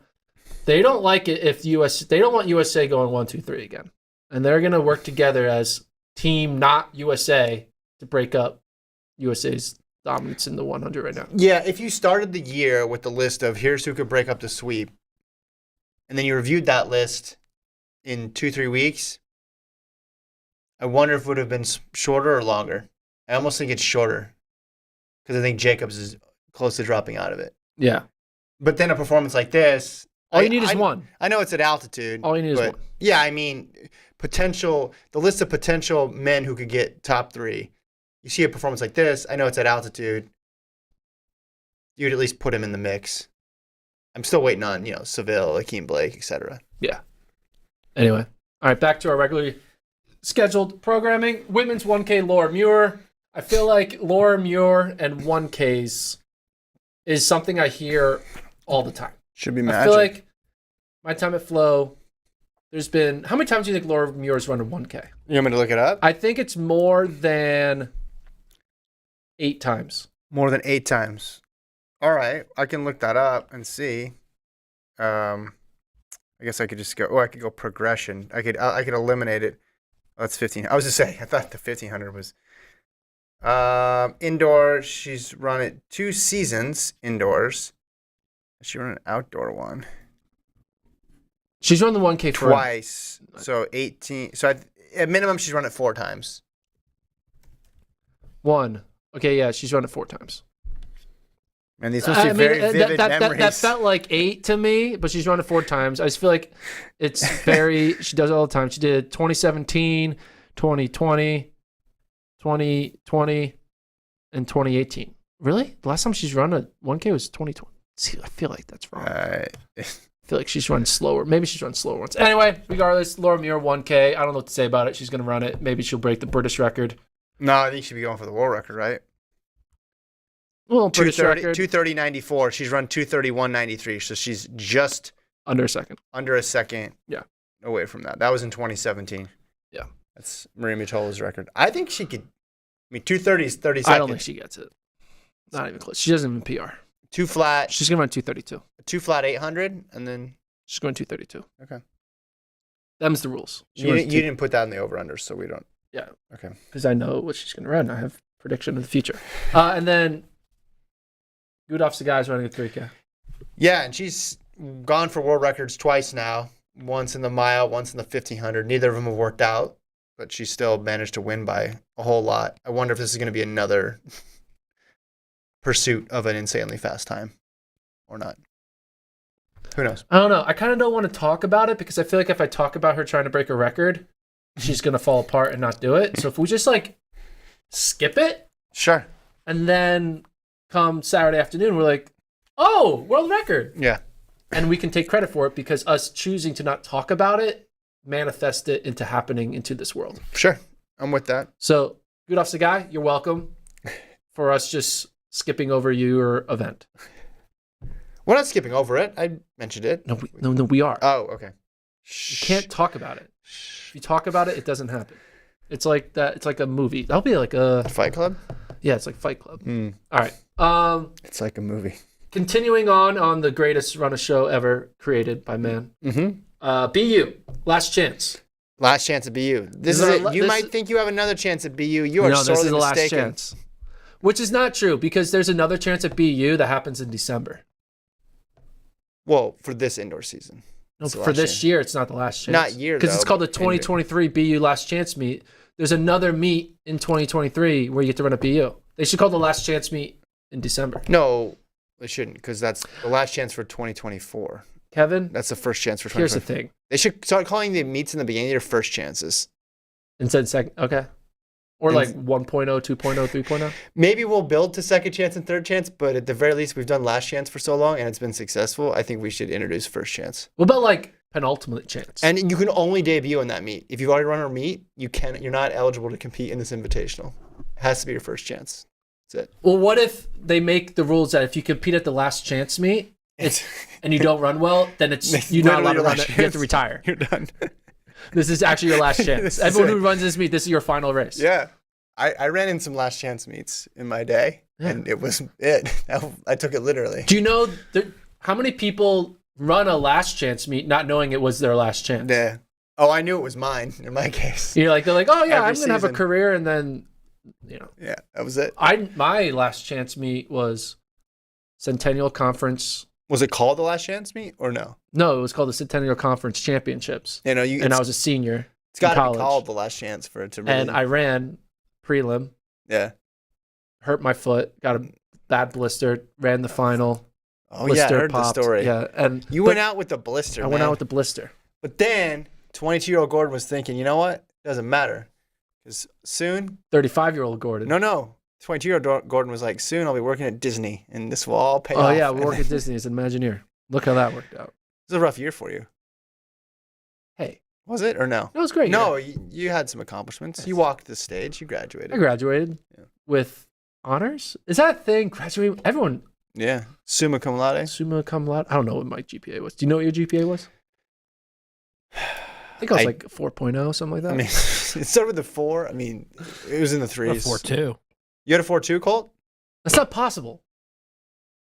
They don't like it if they don't want USA going 1-2-3 again. And they're gonna work together as team not USA to break up USA's dominance in the 100 right now. Yeah, if you started the year with the list of here's who could break up the sweep, and then you reviewed that list in 2-3 weeks, I wonder if it would have been shorter or longer. I almost think it's shorter because I think Jacobs is close to dropping out of it. Yeah. But then a performance like this, all you need is one. I know it's at altitude. All you need is one. Yeah, I mean, the list of potential men who could get top 3. You see a performance like this, I know it's at altitude. You'd at least put him in the mix. I'm still waiting on, Seville, Akeem Blake, etc. Yeah. Anyway. All right, back to our regularly scheduled programming. Women's 1K Laura Muir. I feel like Laura Muir and 1Ks is something I hear all the time. Should be magic. I feel like my time at Flo, there's been... How many times do you think Laura Muir's run a 1K? You want me to look it up? I think it's more than 8 times. More than 8 times. All right. I can look that up and see. I guess I could just go... I could go progression. I could eliminate it. Oh, that's 15. I was just saying, I thought the 1500 was... Indoor, she's run it 2 seasons indoors. She run an outdoor one. She's run the 1K twice. So 18. So at minimum, she's run it 4 times. 1. Okay, yeah, she's run it 4 times. And these must be very vivid memories. That felt like 8 to me, but she's run it 4 times. I just feel like it's very... She does it all the time. She did 2017, 2020, 2020, and 2018. Really? The last time she's run a 1K was 2020. See, I feel like that's wrong. I feel like she's run slower. Maybe she's run slower once. Anyway, regardless, Laura Muir 1K. I don't know what to say about it. She's going to run it. Maybe she'll break the British record. No, I think she'd be going for the world record, right? Well, British record. 2:30.94. She's run 2:31.93. So she's just under a second. Under a second. Yeah. Away from that. That was in 2017. Yeah. That's Maria Mitola's record. I think she could. I mean, 2:30 is 30 seconds. I don't think she gets it. Not even close. She doesn't even PR. 2 flat. She's going to run 2:32. 2 flat 800, and then she's going 2:32. Okay. Them's the rules. You didn't put that in the over/under, so we don't. Yeah. Okay. Because I know what she's going to run. I have prediction of the future. And then Gudov's the guy's running a 3K. Yeah, and she's gone for world records twice now. Once in the mile, once in the 1500. Neither of them have worked out, but she still managed to win by a whole lot. I wonder if this is going to be another pursuit of an insanely fast time or not. Who knows? I don't know. I kind of don't want to talk about it because I feel like if I talk about her trying to break a record, she's going to fall apart and not do it. So if we just skip it. Sure. And then come Saturday afternoon, we're like, oh, world record. Yeah. And we can take credit for it because us choosing to not talk about it manifest it into happening into this world. Sure. I'm with that. So Gudov's the guy. You're welcome for us just skipping over your event. We're not skipping over it. I mentioned it. No, we are. Oh, okay. You can't talk about it. If you talk about it, it doesn't happen. It's like that. It's like a movie. That'll be like a Fight Club. Yeah, it's like Fight Club. All right. It's like a movie. Continuing on the greatest run a show ever created by man. Mm-hmm. BU, last chance. Last chance at BU. This is it. You might think you have another chance at BU. You are No, this sorely is the last mistaken. chance. Which is not true because there's another chance at BU that happens in December. Well, for this indoor season. No, It's the for last this chance. year, it's not the last chance. Not year, because it's though, called the but 2023 BU Last Chance Meet. There's another meet in 2023 where you get to run a BU. They should call the Last Chance Meet in December. No, they shouldn't, because that's the last chance for 2024. Kevin, That's the first chance for here's 2024. the thing. They should start calling the meets in the beginning their first chances. Instead, second, okay. Or And- like 1.0, 2.0, 3.0. Maybe we'll build to second chance and third chance, but at the very least, we've done last chance for so long and it's been successful. I think we should introduce first chance. What about like penultimate chance? And you can only debut in that meet. If you've already run a meet, you're not eligible to compete in this invitational. It has to be your first chance. That's it. Well, what if they make the rules that if you compete at the Last Chance Meet and you don't run well, then it's you're not allowed to run it. You have to retire. You're done. This is actually your last chance. This is Everyone it. who runs this meet, this is your final race. Yeah. I ran in some last chance meets in my day, and it was it. I took it literally. Do you know how many people run a Last Chance meet not knowing it was their last chance? Yeah. Oh, I knew it was mine in my case. They're like, oh yeah, Every I'm gonna have a season. career, and then Yeah, that was it. my Last Chance meet was Centennial Conference. Was it called the last chance meet or no? No, it was called the Centennial Conference Championships, You know, and I was a senior. it's got in to college. be called the last chance for it to really. And I ran prelim, yeah. hurt my foot, got a bad blister, ran the final. Oh Blister yeah, I heard popped. the story. Yeah, and You went out with the blister. I went out with the blister. But then 22-year-old Gordon was thinking, you know what? Doesn't matter, because soon. 35-year-old Gordon. No. 22-year-old Gordon was like, soon I'll be working at Disney, and this will all pay off. Oh yeah, we And work at Disney as an Imagineer. Look how that worked out. It was a rough year for you. Hey, Was it or no? that was great. No, you had some accomplishments. You walked the stage. You graduated. I graduated with honors. Is that a thing? Graduating? Everyone Yeah. Summa cum laude. summa cum laude. I don't know what my GPA was. Do you know what your GPA was? I think I was like 4.0, something like that. I mean, it started with a 4. I mean, it was in the 3s. 4.2. You had a 4.2, Colt? That's not possible.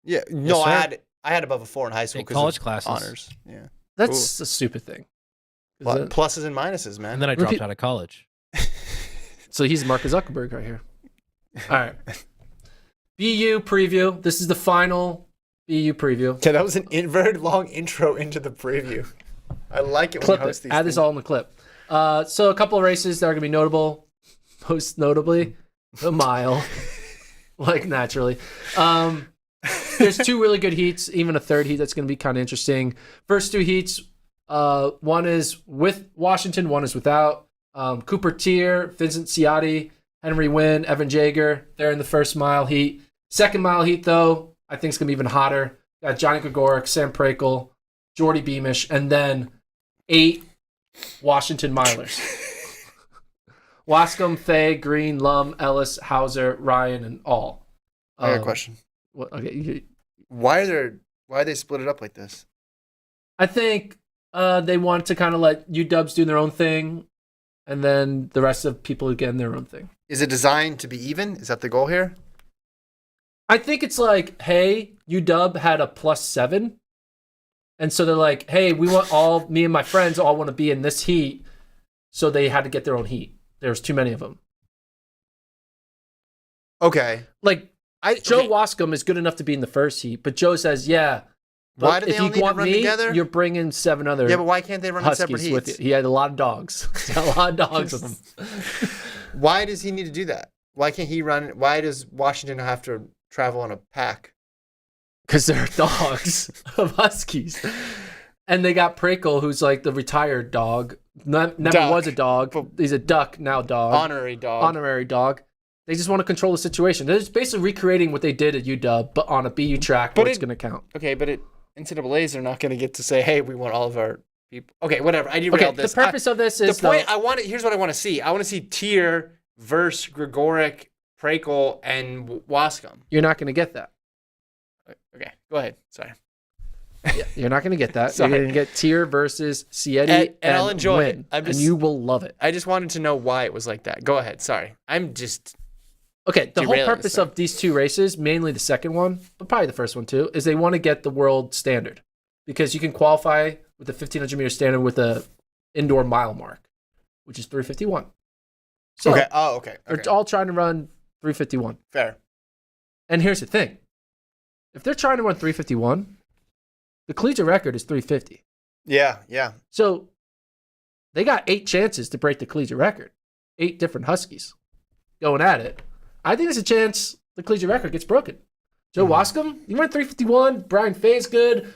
Yeah. No, sir. I had above a 4 in high school In because college of classes. honors. Yeah. That's a stupid thing. Is that- Pluses and minuses, man. And then I dropped out of college. So he's Mark Zuckerberg right here. All right. BU preview. This is the final BU preview. Yeah, that was an very long intro into the preview. I like it when Clip you host it. these Add this things. all in the clip. So a couple of races that are going to be notable. Most notably, the mile. Like naturally. There's 2 really good heats, even a third heat that's going to be kind of interesting. First 2 heats, one is with Washington, one is without. Cooper Tier, Vincent Ciotti, Henry Wynn, Evan Jager, they're in the first mile heat. Second mile heat, though, I think it's going to be even hotter. Got Johnny Gregoric, Sam Prakel, Jordy Beamish, and then 8 Washington milers. Wascom, Fay, Green, Lum, Ellis, Hauser, Ryan, and all. I got a question. Okay, Why are they split it up like this? I think they want to kind of let UWs do their own thing, and then the rest of people again their own thing. Is it designed to be even? Is that the goal here? I think it's like, hey, UW had a +7, and so they're like, hey, me and my friends all want to be in this heat, so they had to get their own heat. There's too many of them. Okay. Like Joe okay. Wascom is good enough to be in the first heat, but Joe says, yeah. But Why do they if all you need to want run me, together? you're bringing 7 other Yeah, but why can't they run in separate Huskies with you. heats? He had a lot of dogs. He had a lot of dogs with him. Why does he need to do that? Why can't he run? Why does Washington have to travel in a pack? Because they're dogs of Huskies. And they got Prakel, who's like the retired dog. Never Duck. was a dog. He's a duck, now dog. Honorary dog. Honorary dog. They just want to control the situation. They're just basically recreating what they did at UW, but on a BU track where it's going to count. Okay, but NCAA's are not going to get to say, hey, we want all of our people. Okay, whatever. I derailed Okay, this. the purpose of this is the point here's what I want to see. I want to see Tier versus Gregoric, Prakel, and Wascom. you're not going to get that. Okay, go ahead. Sorry. You're not going to get that. Sorry. You're going to get Tier versus Cietti And and I'll enjoy it. Win, I'm just- and you will love it. I just wanted to know why it was like that. Go ahead. Sorry. I'm just... Okay, the whole derailing purpose this thing. of these 2 races, mainly the second one, but probably the first one too, is they want to get the world standard because you can qualify with the 1,500 meter standard with a indoor mile mark. which is 351. So Okay. Oh, okay. they're all trying to run 351. Fair. And here's the thing. If they're trying to run 351, the collegiate record is 350. Yeah, yeah. So they got 8 chances to break the collegiate record. 8 different Huskies going at it. I think there's a chance the collegiate record gets broken. Joe Wascom, you run 351. Brian Fay's good.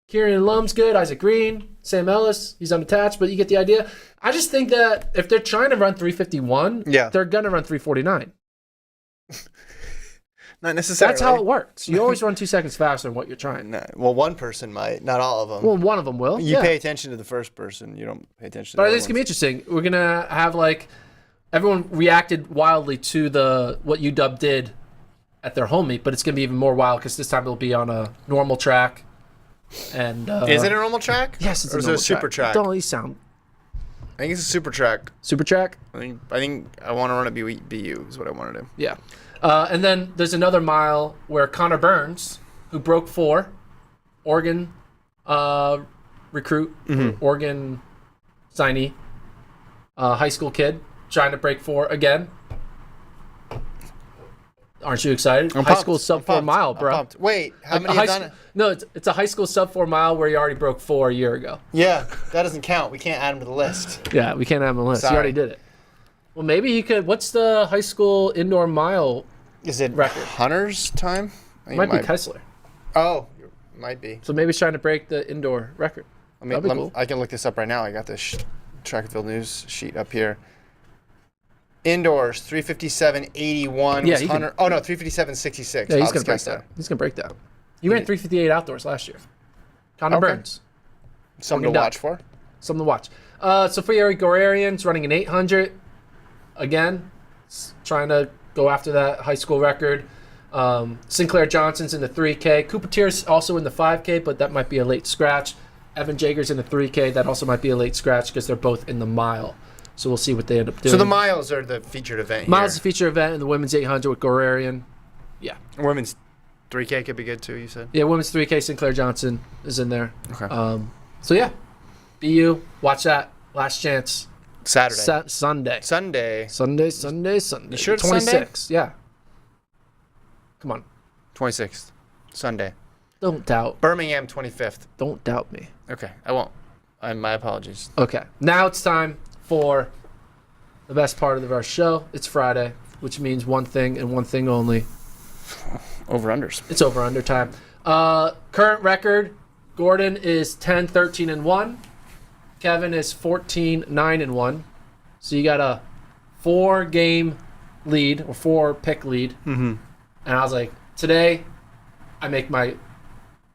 Kieran Lum's good. Isaac Green. Sam Ellis, he's unattached, but you get the idea. I just think that if they're trying to run 351, they're going to run 349. Not necessarily. That's how it works. You always run 2 seconds faster than what you're trying. No, well, one person might, not all of them. Well, one of them will. You pay attention to the first person. You don't pay attention to But the I think other it's going to be interesting. We're going to have everyone reacted wildly to what UW did at their home meet, but it's going to be even more wild because this time it'll be on a normal track. And is it a normal track? Yes, it's or a normal is it a super track? Don't you sound. I think it's a super track. Super track? I think I want to run a BU is what I want to do. Yeah. And then there's another mile where Connor Burns, who broke 4, Oregon recruit, Oregon signee, high school kid, trying to break 4 again. Aren't you excited? I'm high pumped. school sub 4 mile, bro. I'm pumped. Wait, how many have done it? No, it's a high school sub 4 mile where he already broke 4 a year ago. Yeah, that doesn't count. We can't add him to the list. Yeah, we can't have him on the list. Sorry. He already did it. Well, maybe he could. What's the high school indoor mile? Is it record? Hunter's time? I think Might be Kessler. Oh, might be. So maybe he's trying to break the indoor record. That'd be cool. I can look this up right now. I got this track and field news sheet up here. Indoors, 357.81. Yeah, was Hunter. Oh, no, 357.66. Yeah, he's going to break that. He's going to break that. He ran 358 outdoors last year. Connor Burns. Something to watch for. Something to watch. Sophia Gorarian's running an 800. Again, trying to go after that high school record. Sinclair Johnson's in the 3K. Cooper Tier's also in the 5K, but that might be a late scratch. Evan Jager's in the 3K. That also might be a late scratch because they're both in the mile. So we'll see what they end up doing. So the miles are the featured event here. Miles is a featured event, and the women's 800 with Gorarian. Yeah. Women's 3K could be good too, you said? Yeah, women's 3K, Sinclair Johnson is in there. Okay. So yeah, BU, watch that. Last chance. Saturday. Sunday. Sunday. You sure it's 26. Yeah. Come on. 26th. Sunday. Don't doubt. Birmingham, 25th. Don't doubt me. Okay, I won't. My apologies. Okay. Now it's time for the best part of our show. It's Friday, which means one thing and one thing only. Over-unders. It's over-under time. Current record, Gordon is 10-13-1. Kevin is 14-9-1. So you got a 4-game lead or 4-pick lead. Mm-hmm. And I was like, today I make my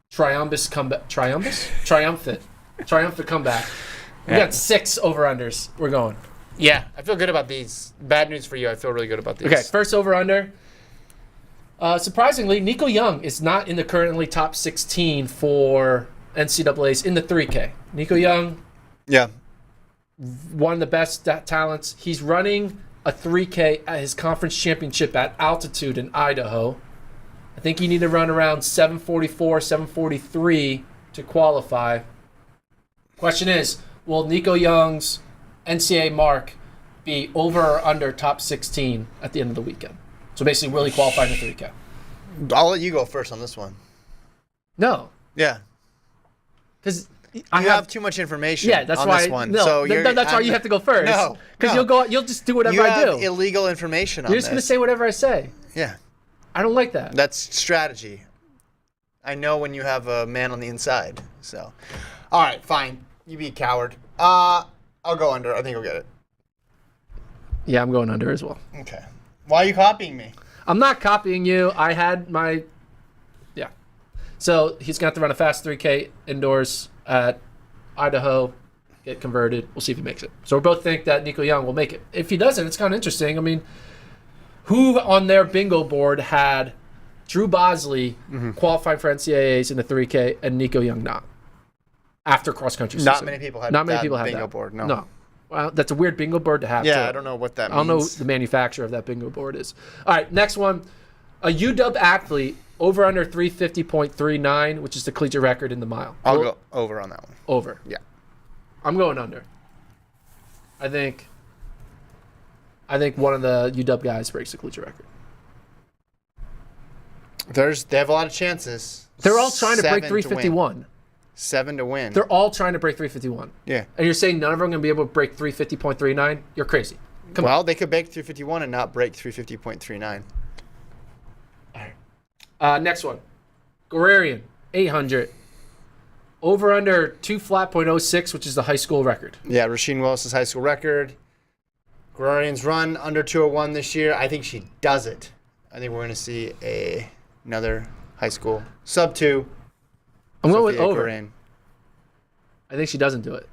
triumphant comeback. Triumphant comeback. We got 6 over-unders. We're going. Yeah, I feel good about these. Bad news for you. I feel really good about these. Okay, first over-under. Surprisingly, Nico Young is not in the currently top 16 for NCAAs in the 3K. Nico Young, Yeah. one of the best talents. He's running a 3K at his conference championship at altitude in Idaho. I think you need to run around 744, 743 to qualify. Question is, will Nico Young's NCAA mark be over or under top 16 at the end of the weekend? So basically, will he qualify in the 3K? I'll let you go first on this one. No. Yeah. Because I have too much information. Yeah, that's on why. This one. No, so that's why you have to go first. No, because you'll just do whatever you I do. have illegal information on You're just gonna say whatever I say. Yeah. I don't like that. That's strategy. I know when you have a man on the inside. So, all right, fine. You be a coward. I'll go under. I think I'll get it. Yeah, I'm going under as well. Okay. Why are you copying me? I'm not copying you. I had my. Yeah. So he's going to have to run a fast 3K indoors at Idaho, get converted. We'll see if he makes it. So we both think that Nico Young will make it. If he doesn't, it's kind of interesting. I mean, who on their bingo board had Drew Bosley qualifying for NCAAs in the 3K and Nico Young not? After cross country season. Not many people have bingo that board. No. Well, that's a weird bingo board to have. Yeah, too. I don't know what that means. I don't know who the manufacturer of that bingo board is. All right, next one. A UW athlete over under 350.39, which is the collegiate record in the mile. I'll go over on that one. Over. Yeah. I'm going under. I think I think one of the UW guys breaks the collegiate record. They have a lot of chances. They're all trying to break 7 351. 7 to win. They're all trying to break 351. Yeah. And you're saying none of them are going to be able to break 350.39? You're crazy. Come Well, they could break 351 and not break 350.39. on. Next one. Guerrerian, 800. Over under 2 flat .06, which is the high school record. Yeah, Rasheed Willis's high school record. Guerrerian's run under 201 this year. I think she does it. I think we're going to see another high school sub 2. I'm going with Sophia over. Guerrerian. I think she doesn't do it.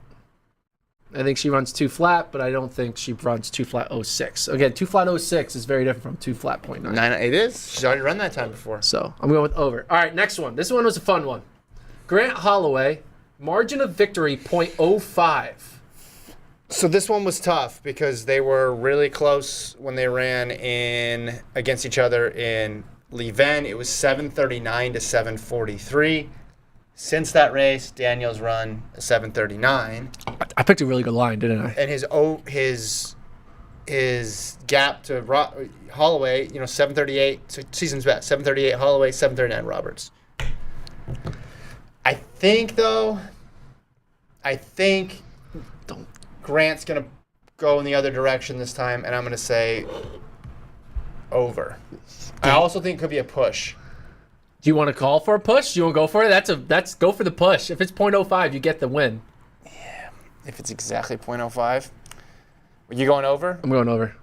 I think she runs 2 flat, but I don't think she runs 2 flat .06. Again, 2 flat .06 is very different from 2 flat .9. It is. She's already run that time before. So I'm going with over. All right, next one. This one was a fun one. Grant Holloway, margin of victory .05. So this one was tough because they were really close when they ran against each other in Leven. It was 739 to 743. Since that race, Daniel's run a 739. I picked a really good line, didn't I? And his gap to Holloway, 738, so season's best. 738 Holloway, 739 Roberts. I think Grant's going to go in the other direction this time, and I'm going to say over. I also think it could be a push. Do you want to call for a push? Do you want to go for it? That's go for the push. If it's .05, you get the win. Yeah, if it's exactly .05. Are you going over? I'm going over.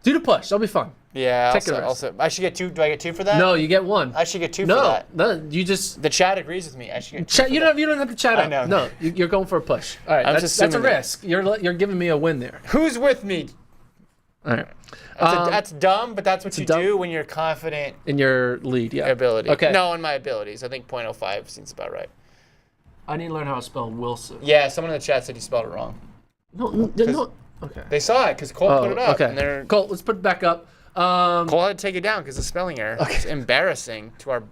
Do the push. That'll be fun. Yeah, Take a risk. I should get 2. Do I get 2 for that? No, you get 1. I should get 2 for that. No, you just The chat agrees with me. I should get 2 chat. You don't have to chat up. I know. No, you're going for a push. All right, I'm that's just a assuming that. risk. You're giving me a win there. Who's with me? All right. That's dumb, but that's what you dumb- do when you're confident In your lead, yeah. in ability. Okay. No, in my abilities. I think .05 seems about right. I need to learn how to spell Wilson. Yeah, someone in the chat said you spelled it wrong. No. Okay. They saw it because Cole put it up. Okay. And they're, Colt, let's put it back up. Cole had to take it down because of spelling error. Okay. It's embarrassing to our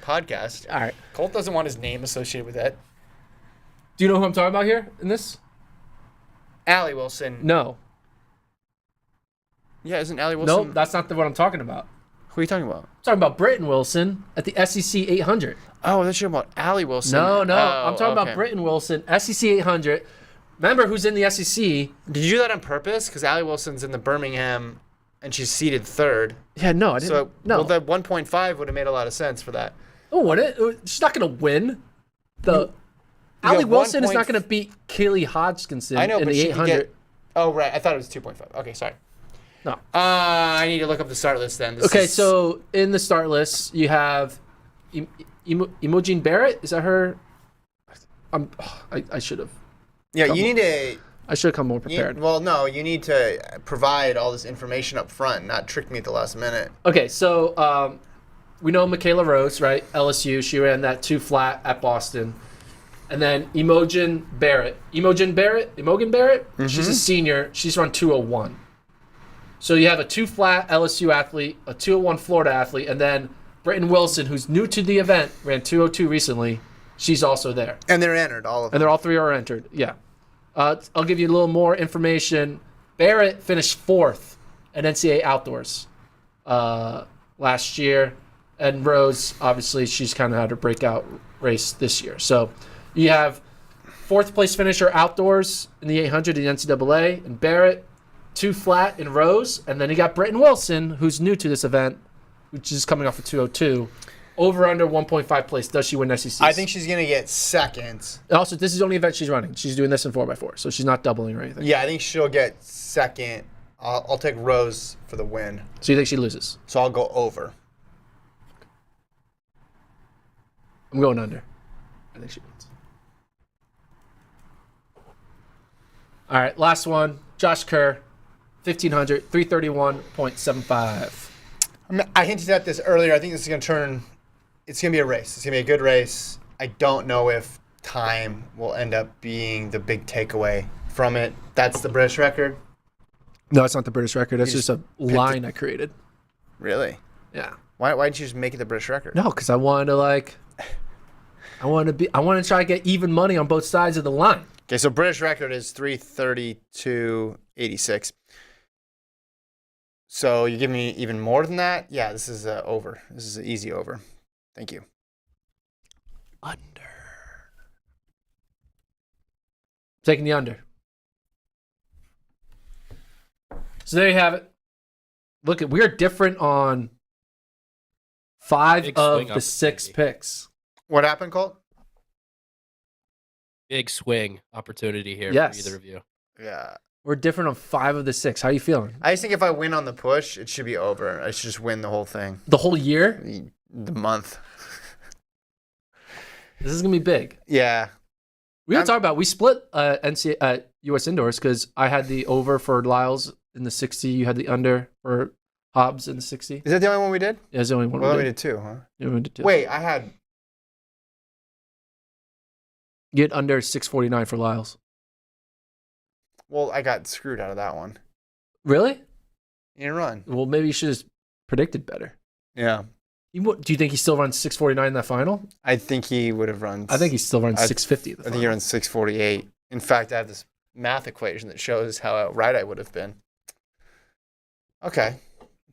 podcast. All right. Colt doesn't want his name associated with that. Do you know who I'm talking about here in this? Allie Wilson. No. Yeah, isn't Allie Wilson? Nope, that's not what I'm talking about. Who are you talking about? I'm talking about Britton Wilson at the SEC 800. Oh, that's you about Allie Wilson. No, Oh, I'm talking about Britton Wilson, SEC 800. Remember who's in the SEC? Did you do that on purpose? Because Allie Wilson's in the Birmingham, and she's seated 3rd. Yeah, no, I didn't. So, no. well, the 1.5 would have made a lot of sense for that. Oh, what it? She's not going to win. You Allie got Wilson is 1 not going to beat Keely Hodgkinson I know, in but the she 800. could get. Oh, right. I thought it was 2.5. Okay, sorry. No. I need to look up the start list then. So in the start list, you have Imogen Barrett. Is that her? I should have. Yeah, you need to. I should have come more prepared. You need to provide all this information up front, not trick me at the last minute. Okay, so we know Michaela Rose, right? LSU. She ran that 2 flat at Boston. And then Imogen Barrett. She's a senior. She's run 201. So you have a 2 flat LSU athlete, a 201 Florida athlete, and then Britton Wilson, who's new to the event, ran 202 recently. She's also there. And they're entered, all of them. And they're all 3 are entered. Yeah. I'll give you a little more information. Barrett finished 4th at NCAA Outdoors last year. And Rose, obviously, she's kind of had her breakout race this year. So you have 4th place finisher outdoors in the 800 in the NCAA, and Barrett, 2 flat in Rose. And then you got Britton Wilson, who's new to this event, which is coming off of 202. Over under 1.5 place. Does she win SEC? I think she's going to get 2nd. Also, this is the only event she's running. She's doing this in 4x4, so she's not doubling or anything. Yeah, I think she'll get 2nd. I'll take Rose for the win. So you think she loses? So I'll go over. I'm going under. I think she wins. All right, last one. Josh Kerr, 1,500, 331.75. I hinted at this earlier. I think this is going to turn. It's going to be a race. It's going to be a good race. I don't know if time will end up being the big takeaway from it. That's the British record. No, it's not the British record. That's You just a line I created. Really? Yeah. Why didn't you just make it the British record? No, because I wanted to I wanted to try to get even money on both sides of the line. Okay, so British record is 332.86. So you give me even more than that? Yeah, this is over. This is an easy over. Thank you. Under. Taking the under. So there you have it. Look, we're different on 5 Big of swing the 6 opportunity. picks. What happened, Colt? Big swing opportunity here Yes. for either of you. Yeah. We're different on 5 of the 6. How you feeling? I just think if I win on the push, it should be over. I should just win the whole thing. The whole year? The month. This is going to be big. Yeah. We gotta talk about, we split US indoors because I had the over for Lyles in the 60. You had the under for Hobbs in the 60. Is that the only one we did? Yeah, it's the only one Well, we we did. did 2, huh? Yeah, we did 2. Wait, I had... Get under 649 for Lyles. Well, I got screwed out of that one. Really? You didn't run. Well, maybe you should have predicted better. Yeah. Do you think he still runs 649 in that final? I think he would have run... I think he still runs 650 in the I final. think he runs 648. In fact, I have this math equation that shows how right I would have been. Okay.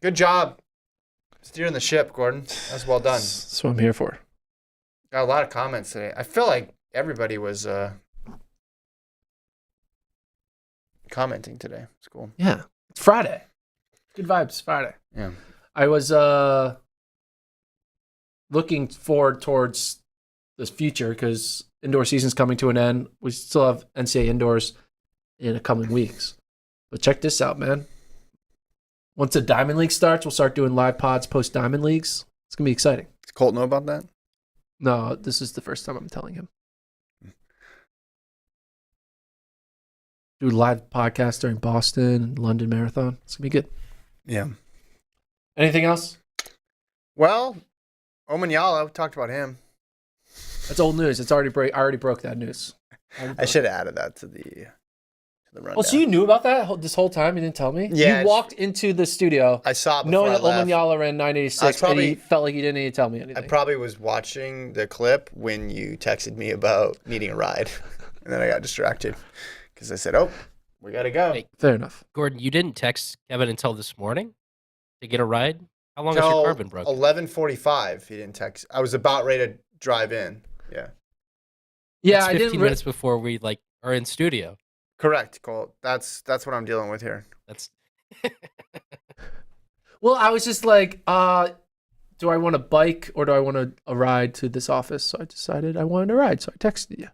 Good job steering the ship, Gordon. That's well done. That's what I'm here for. Got a lot of comments today. I feel like everybody was commenting today. It's cool. Yeah. It's Friday. Good vibes, Friday. Yeah. I was looking forward towards the future because indoor season's coming to an end. We still have NCAA indoors in the coming weeks. But check this out, man. Once the Diamond League starts, we'll start doing live pods post Diamond Leagues. It's going to be exciting. Does Colt know about that? No, this is the first time I'm telling him. Do live podcasts during Boston and London Marathon. It's going to be good. Yeah. Anything else? Well, Omanyala, we talked about him. That's old news. It's already I already broke that news. I should have added that to the rundown. Oh, so you knew about that this whole time? You didn't tell me? Yeah, You walked into the studio I saw it before knowing I that left. Omanyala ran 986 and he felt like he didn't need to tell me I anything. probably was watching the clip when you texted me about needing a ride. And then I got distracted because I said, oh, we got to go. Wait. Fair enough. Gordon, you didn't text Kevin until this morning to get a ride? How long has your car been broken? 11:45. He didn't text. I was about ready to drive in. Yeah. Yeah, It's I 15 didn't. minutes before we are in studio. Correct, Colt. That's what I'm dealing with here. That's Well, I was just like, do I want a bike or do I want a ride to this office? So I decided I wanted a ride. So I texted you.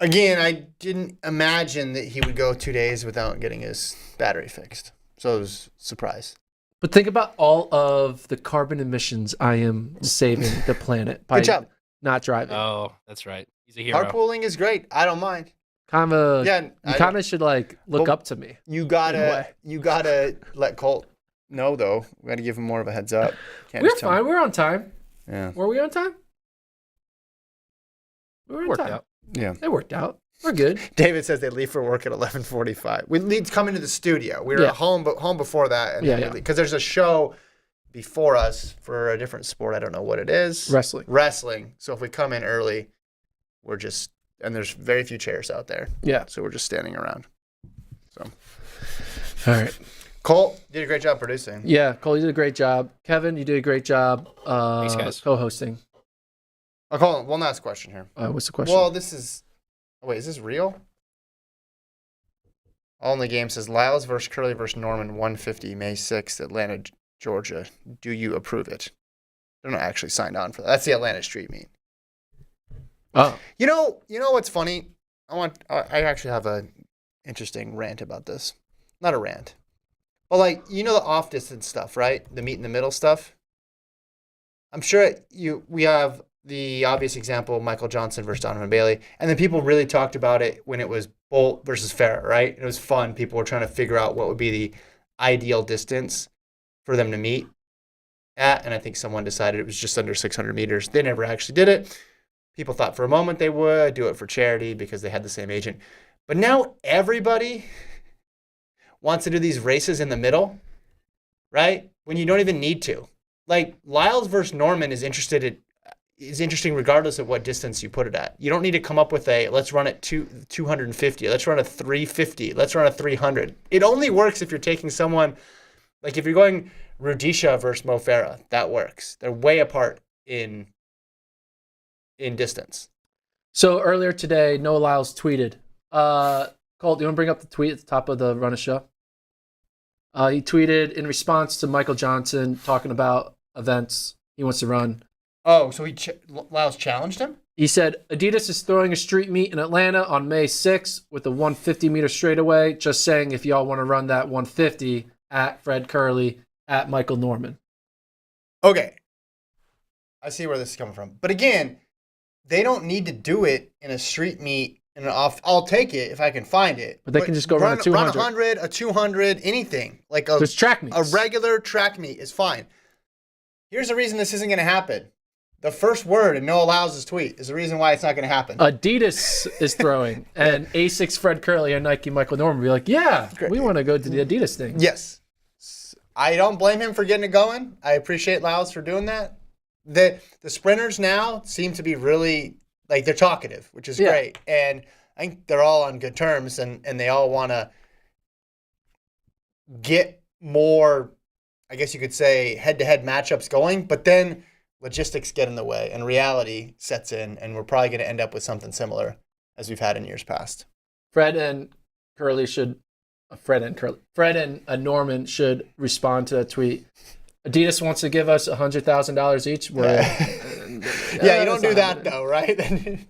Again, I didn't imagine that he would go 2 days without getting his battery fixed. So it was a surprise. But think about all of the carbon emissions I am saving the planet by Good job. not driving. oh, that's right. He's a hero. Carpooling is great. I don't mind. Kind of. Yeah, You kind of should look Well, up to me. You in a gotta way. let Colt know though. We gotta give him more of a heads up. Can't We're just tell him. fine. We're on time. Yeah. Were we on time? We were on Worked time. out. Yeah. It worked out. We're good. David says they leave for work at 11:45. We need to come into the studio. We were Yeah. at home before that, and Yeah. because there's a show before us for a different sport. I don't know what it is. Wrestling. So if we come in early, and there's very few chairs out there, Yeah. so we're just standing around. So All right. Colt did a great job producing. Yeah, Cole, you did a great job. Kevin, you did a great job Thanks, guys. co-hosting. I'll call one last question here. What's the question? Well, is this real? All in the game says Lyles versus Kerley versus Norman 150 May 6th, Atlanta, Georgia. Do you approve it? They're not actually signed on for that. That's the Atlanta Street meet. oh, You know what's funny? I actually have an interesting rant about this. Not a rant. But the off distance stuff, right? The meet in the middle stuff. I'm sure we have the obvious example, Michael Johnson versus Donovan Bailey. And then people really talked about it when it was Bolt versus Farah, right? It was fun. People were trying to figure out what would be the ideal distance for them to meet at. And I think someone decided it was just under 600 meters. They never actually did it. People thought for a moment they would do it for charity because they had the same agent. But now everybody wants to do these races in the middle, right? When you don't even need to. Like Lyles versus Norman is interested is interesting regardless of what distance you put it at. You don't need to come up with let's run it 250, let's run a 350, let's run a 300. It only works if you're taking someone, like if you're going Rudisha versus Mo Farah, that works. They're way apart in distance. So earlier today, Noah Lyles tweeted, Colt, do you want to bring up the tweet at the top of the Run a Show? He tweeted in response to Michael Johnson talking about events he wants to run. Oh, so Lyles challenged him? He said, Adidas is throwing a street meet in Atlanta on May 6th with a 150-meter straightaway. Just saying if y'all want to run that 150 at Fred Kerley, at Michael Norman. Okay. I see where this is coming from. But again, they don't need to do it in a street meet. I'll take it if I can find it. But they can just go run a 200. Run a 100, a 200, anything. Like there's track meets. A regular track meet is fine. Here's the reason this isn't going to happen. The first word in Noah Lyles' tweet is the reason why it's not going to happen. Adidas is throwing, and Asics Fred Kerley and Nike Michael Norman will be like, yeah, we want to go to the Adidas thing. Yes. I don't blame him for getting it going. I appreciate Lyles for doing that. The sprinters now seem to be really, like, they're talkative, which is great. And I think they're all on good terms, and they all want to get more, I guess you could say, head-to-head matchups going. But then logistics get in the way, and reality sets in, and we're probably going to end up with something similar as we've had in years past. Fred and Kerley should... Fred and Norman should respond to that tweet. Adidas wants to give us $100,000 each. Yeah, you don't do that though, right?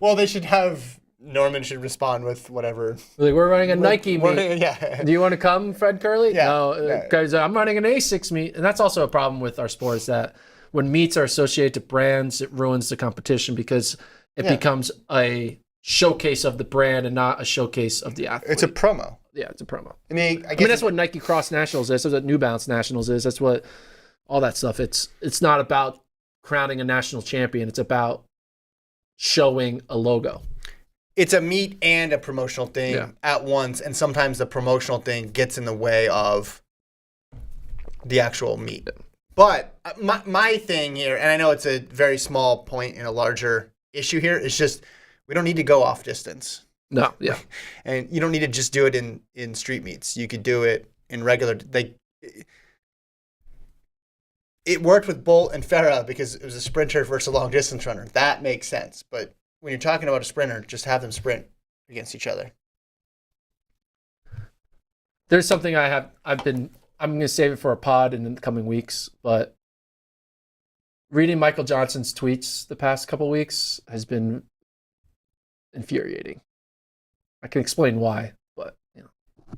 Well, they should have Norman should respond with whatever. Like, we're running a Nike meet. Yeah. Do you want to come, Fred Kerley? Yeah. No, because I'm running an Asics meet, and that's also a problem with our sport is that when meets are associated to brands, it ruins the competition because it becomes a showcase of the brand and not a showcase of the athlete. It's a promo. Yeah, it's a promo. I mean, that's what Nike Cross Nationals is. That's what New Balance Nationals is. That's what all that stuff. It's not about crowning a national champion. It's about showing a logo. It's a meet and a promotional thing at once, and sometimes the promotional thing gets in the way of the actual meet. But my thing here, and I know it's a very small point in a larger issue here, is just we don't need to go off distance. No, yeah. And you don't need to just do it in street meets. You could do it in regular. It worked with Bolt and Farah because it was a sprinter versus a long distance runner. That makes sense. But when you're talking about a sprinter, just have them sprint against each other. There's something I'm going to save it for a pod in the coming weeks, but reading Michael Johnson's tweets the past couple weeks has been infuriating. I can explain why, but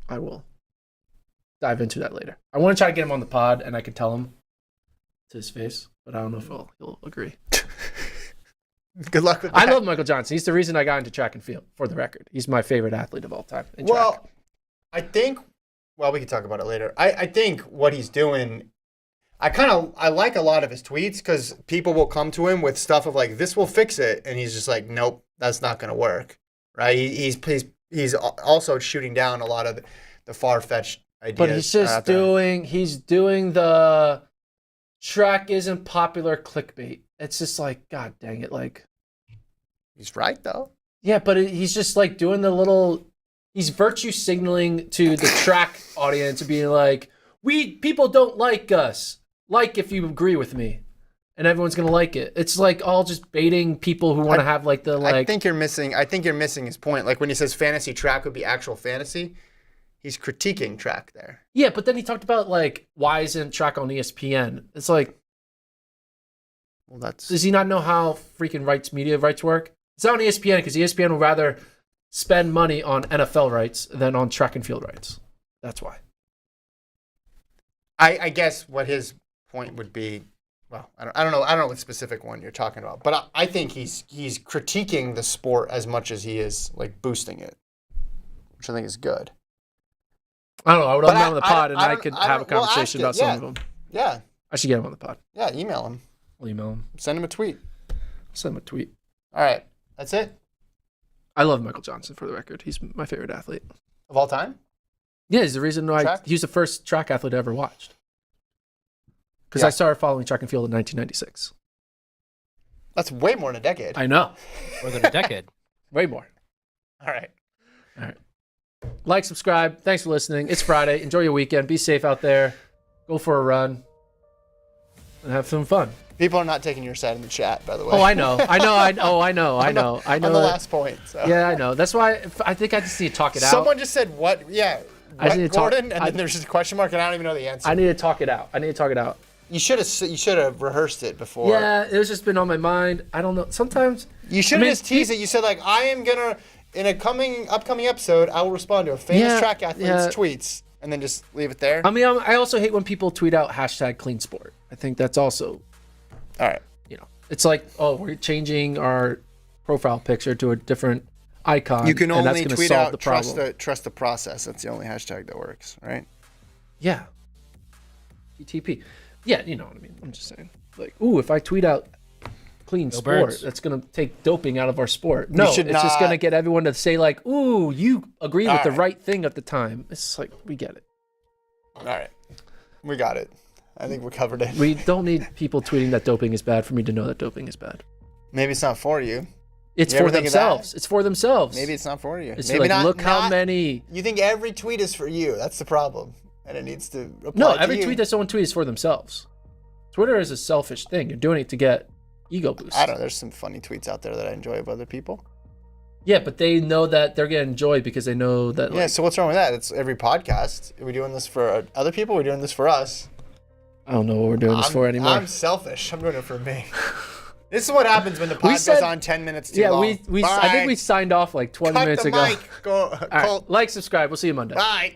I will dive into that later. I want to try to get him on the pod, and I can tell him to his face, but I don't know if he'll agree. Good luck with that. I love Michael Johnson. He's the reason I got into track and field, for the record. He's my favorite athlete of all time in track. I think, we can talk about it later. I think what he's doing, I like a lot of his tweets because people will come to him with stuff of like, this will fix it. And he's just like, nope, that's not going to work. Right? He's also shooting down a lot of the far-fetched ideas. But he's just doing the track isn't popular clickbait. It's just like, God dang it. Like, he's right though. Yeah, but he's just like doing the little, he's virtue signaling to the track audience and being like, people don't like us. Like if you agree with me. And everyone's gonna like it. It's like all just baiting people who want to have like the like. I think you're missing his point. Like when he says fantasy track would be actual fantasy, he's critiquing track there. Yeah, but then he talked about like why isn't track on ESPN? It's like, does he not know how freaking media rights work? It's not on ESPN because ESPN would rather spend money on NFL rights than on track and field rights. That's why. I guess what his point would be. Well, I don't know what specific one you're talking about, but I think he's critiquing the sport as much as he is like boosting it, which I think is good. I don't know. I would have him on the pod, and I could have a conversation about some of them. Yeah, I should get him on the pod. Yeah, email him. I'll email him. Send him a tweet. Send him a tweet. All right, that's it. I love Michael Johnson, for the record. He's my favorite athlete of all time. Yeah, he's the reason why he was the first track athlete I ever watched. Because I started following track and field in 1996. That's way more than a decade. I know. More than a decade. Way more. All right. Like, subscribe. Thanks for listening. It's Friday. Enjoy your weekend. Be safe out there. Go for a run. And have some fun. People are not taking your side in the chat, by the way. Oh, I know. I know. On the last point. So. Yeah, I know. That's why I think I just need to talk it out. Someone just said what? Yeah. I just need to talk- Gordon, and then there's just a question mark, and I don't even know the answer. I need to talk it out. You You should have rehearsed it before. Yeah, it was just been on my mind. I don't know. Sometimes You should have just teased it. You said like, I am gonna in a upcoming episode, I will respond to a famous track athlete's tweets, and then just leave it there. I mean, I also hate when people tweet out #CleanSport. I think that's also, all right. It's like, oh, we're changing our profile picture to a different icon. You can and that's only gonna tweet solve out the problem. trust the process. That's the only hashtag that works, right? Yeah. TTP. Yeah, you know what I mean. I'm just saying. Like, ooh, if I tweet out clean sport, birds. that's going to take doping out of our sport. No, it's should just going to not- get everyone to say like, ooh, you agree with All the right. right thing at the time. It's like, we get it. All right. We got it. I think we covered it. We don't need people tweeting that doping is bad for me to know that doping is bad. Maybe it's not for you. It's You for ever think of that? themselves. It's for themselves. Maybe it's not for you. It's Maybe like, not, look how not- many. You think every tweet is for you. That's the problem. And it needs to apply No, to every you. tweet that someone tweets is for themselves. Twitter is a selfish thing. You're doing it to get ego boost. I don't know. There's some funny tweets out there that I enjoy of other people. Yeah, but they know that they're getting enjoyed because they know that. Yeah, Like, so what's wrong with that? It's every podcast. Are we doing this for other people? Or are we doing this for us? I don't know what we're doing this for anymore. I'm selfish. I'm doing it for me. This is what happens when the pod said- goes on 10 minutes too Yeah, long. we Bye. I think we signed off like 20 Cut minutes the ago. mic. Go, All right, Colt. like, subscribe. We'll see you Monday. Bye.